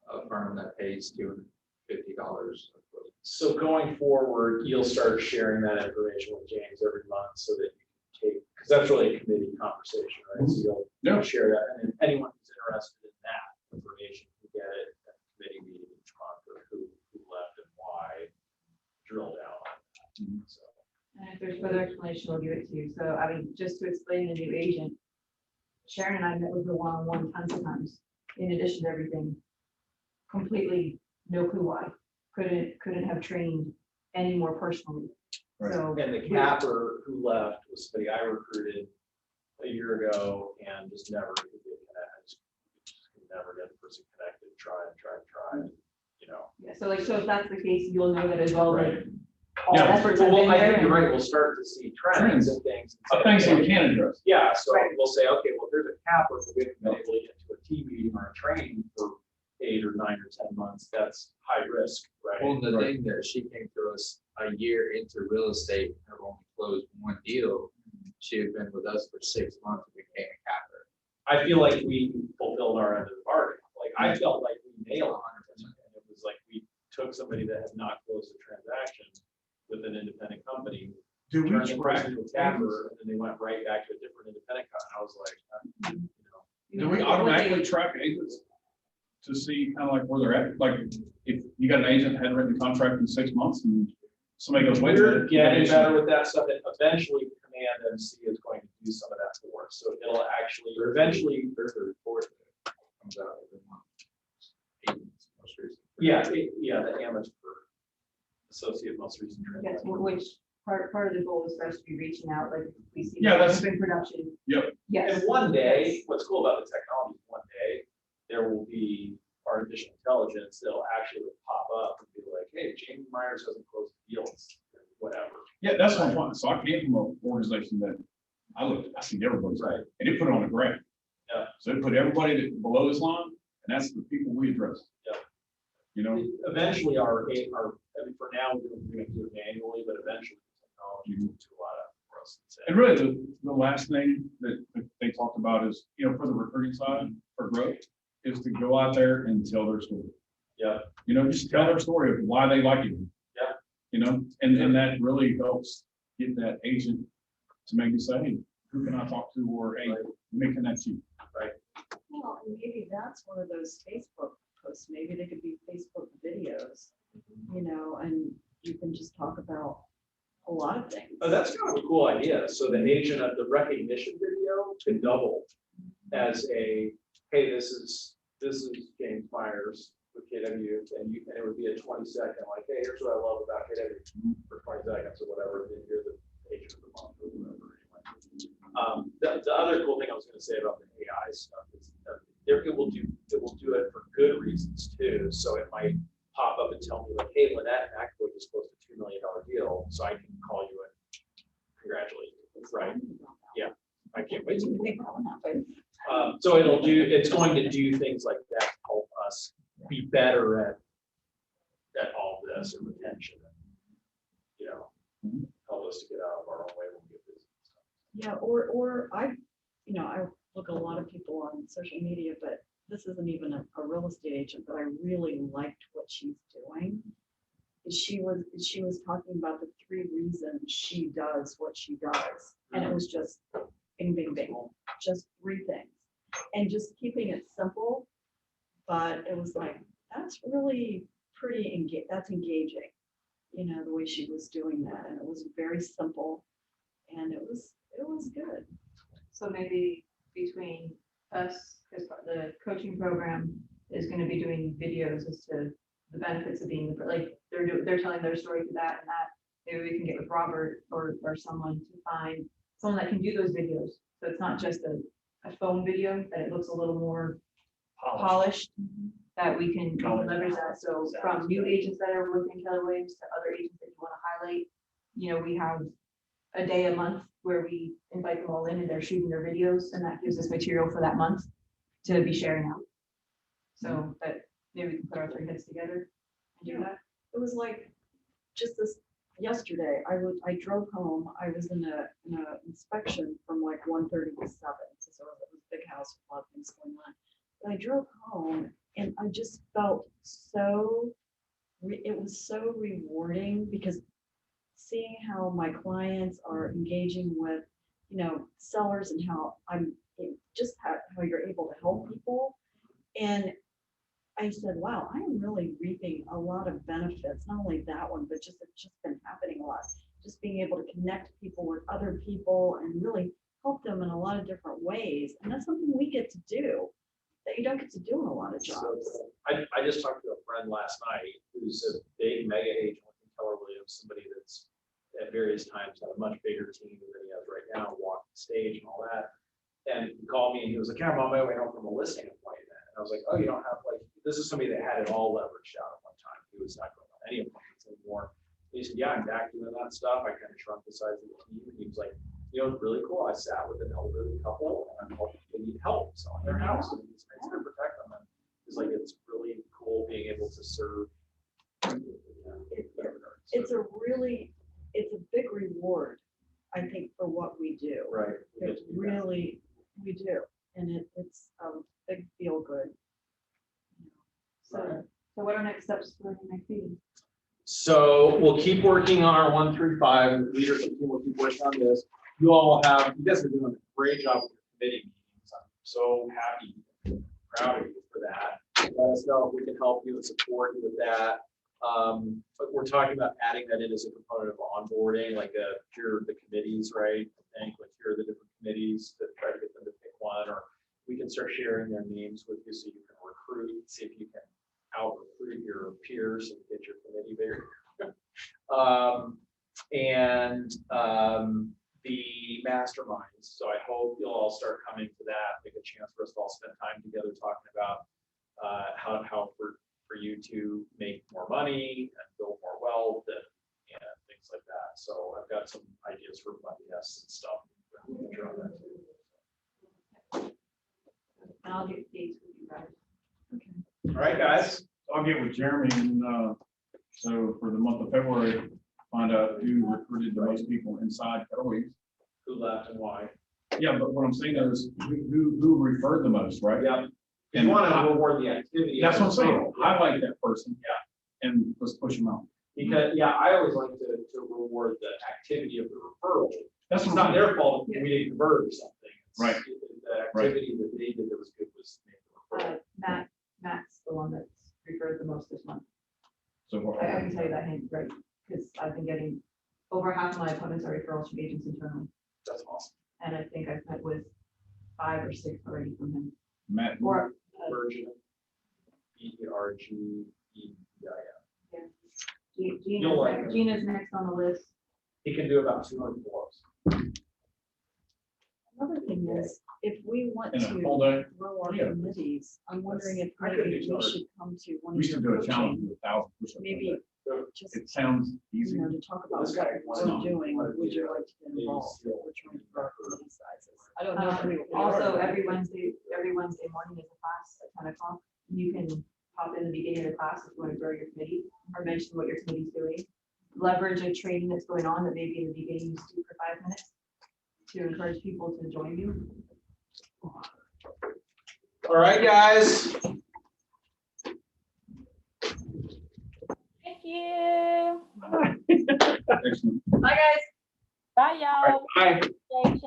a firm that pays $250. a closing. So going forward, you'll start sharing that information with James every month so that you can take, because that's really a committee conversation, right? So you'll Yeah. share that, and then anyone who's interested in that information can get it at the committee meeting each month, or who left and why, drill down on that. So. And if there's further explanation, we'll give it to you. So, I mean, just to explain the new agent, Sharon and I met with her one-on-one tons of times, in addition to everything. Completely no clue why. Couldn't have trained any more personally. Right. So, And the capper who left was somebody I recruited a year ago and just never could get connected. Just could never get the person connected, try, you know. yeah, so like, so if that's the case, you'll know that as well, that Right. all Yeah. efforts have Well, been I there. think you're right, we'll start to see trends and things. Things that we can address. Yeah, so Right. we'll say, okay, well, there's a capper, but we haven't been able to get to a team meeting or a training for 8 or 9 or 10 months. That's high risk, right? Well, the thing that she came to us a year into real estate, and have only closed 1 deal. She had been with us for 6 months and became a capper. I feel like we fulfilled our end of the bargain. Like, I felt like we nailed 100%. And it was like, we took somebody that had not closed a transaction with an independent company, Do we turned the track? person to a capper, and then they went right back to a different independent company. I was like, you know. Do we automatically track agents to see kind of like where they're at? Like, if you got an agent that hadn't written a contract in 6 months and somebody goes, wait a We're minute. getting better with that stuff, and eventually Command MC is going to do some of that for us, so it'll actually, or eventually, There's a report that comes out every month. Agents, most recent. yeah, the amateur associate most recent. Yes, transaction. which part of the goal is for us to be reaching out, like, if we see. Yeah, that's- in production. Yep. Yes. And one day, what's cool about the technology, is one day, there will be artificial intelligence that'll actually pop up and be like, hey, Jamie Myers hasn't closed deals, whatever. Yeah, that's one point. So I came from an organization that I seen everybody's, Right. and it put it on a graph. Yeah. So it put everybody that below this line, and that's the people we address. You know, Eventually I mean, for now, we're gonna do it manually, but eventually technology will do a lot of for us. and really the last thing that they talked about is, you know, for the recruiting side, for growth, is to go out there and tell their story. Yeah. You know, just tell their story of why they like you. Yeah. You know, and that really helps get that agent to maybe say, hey, who can I talk to, or hey, let me connect you. Well, and maybe that's one of those Facebook posts. Maybe they could be Facebook videos, you know, and you can just talk about a lot of things. Oh, that's kind of a cool idea. So the agent of the recognition video could double as a, hey, this is James Myers with KW, and it would be a 20-second, like, hey, here's what I love about KW for 20 seconds or whatever, and then you're the agent of the month or whatever. Anyway. The other cool thing I was going to say about the AI stuff is it will do it for good reasons too. So it might pop up and tell me like, hey, Lynette and McAvoy just closed a $2 million deal, so I can call you and congratulate you, right? Yeah, I can't wait to think about that. So it's going to do things like that to help us be better at all this and retention, and, you know, help us to get out of our own way when we get busy. Yeah, or I look at a lot of people on social media, but this isn't even a real estate agent, but I really liked what she's doing. She was talking about the 3 reasons she does what she does. And it was just bing, bing, bing, just 3 things. And just keeping it simple, but it was like, that's really pretty that's engaging, you know, the way she was doing that. And it was very simple and it was good. So maybe between us, because the coaching program is going to be doing videos as to the benefits of being, like, they're telling their story to that and that. Maybe we can get with Robert or someone to find someone that can do those videos. So it's not just a phone video, that it looks a little more polished, that we can leverage that. So from new agents that are within Keller Williams to other agents that you want to highlight, you know, we have a day a month where we invite them all in and they're shooting their videos, and that gives us material for that month to be sharing out. So that maybe we can put our 3 heads together and do that. It was like just this yesterday. I drove home. I was in a inspection from like 1:30 to 7. So it was a big house with a lot of things going on. But I drove home and I just felt it was so rewarding, because seeing how my clients are engaging with, you know, sellers, and how how you're able to help people. And I said, wow, I am really reaping a lot of benefits. Not only that one, but it's just been happening a lot. Just being able to connect people with other people and really help them in a lot of different ways. And that's something we get to do that you don't get to do in a lot of jobs. So, I just talked to a friend last night who's a big mega agent in Keller Williams, somebody that's at various times had a much bigger team than he has right now, walked the stage and all that. And he called me and he was like, yeah, I'm on my way home from a listing appointment. And I was like, oh, you don't have, like, this is somebody that had it all leveraged out at one time. He was not going on any appointments anymore. And he said, yeah, I'm back doing that stuff. I kind of shrunk the size of the team. And he was like, you know, it's really cool. I sat with an elderly couple and I'm helping, they need help selling their house. And it's nice to protect them. And it's like, it's really cool being able to serve. It's a big reward, I think, for what we do. Right. It really, we do. And it's a big feel good. So what are next steps for the next meeting? So we'll keep working on our 1 through 5. Leadership team will keep working on this. You guys are doing a great job with the committee meetings. I'm so happy and proud of you for that. Let us know if we can help you and support you with that. But we're talking about adding that in as a component of onboarding, like here are the committees, right? I think like here are the different committees to try to get them to pick one, or we can start sharing their names with you so you can recruit, see if you can out recruit your peers and get your committee bigger. The masterminds. So I hope you'll all start coming to that, make a chance for us to all spend time together talking about how for you to make more money and build more wealth and things like that. So I've got some ideas for my guests and stuff. And I'll get dates with you guys. All right, guys. I'll get with Jeremy and, so for the month of February, find out who recruited the most people inside Kelly's. Who left and why? Yeah, but what I'm saying is who referred the most, right? Yeah. And You want to reward the activity. that's what I'm saying. Yeah. Highlight that person. Yeah. And let's push them out. Because, yeah, I always like to reward the activity of the referral. That's It's what not I'm their fault if we didn't convert or something. It's- Right. The activity that they did that was good was. make the referral. Matt's the one that's referred the most this month. So I can tell you that hand right, because I've been getting over half of my appointments are referrals from agents internally. That's awesome. And I think I've met with 5 or 6 already from him. Matt, Or, Version. ERGEIN. You'll like him. Gina's next on the list. He can do about 200 pull-ups. Another thing is, if we want in a to whole day, grow our Yeah. committees, I'm wondering if I couldn't maybe do we 200. should come to one we of should your do a challenge coaching, with 1,000 push-ups. a maybe day. just, It sounds easy. to talk about This what guy wants we're to- doing, would you like to get involved? We're trying to grow our committee sizes. I don't know if we. Also, every Wednesday morning is a class at 10 o'clock. You can pop in the beginning of the class if you want to grow your committee or mention what your committee's doing. Leverage a training that's going on that maybe in the beginning you just do for 5 minutes to encourage people to join you. All right, guys. Thank you. Excellent. Bye, guys. Bye, y'all. Bye. Stay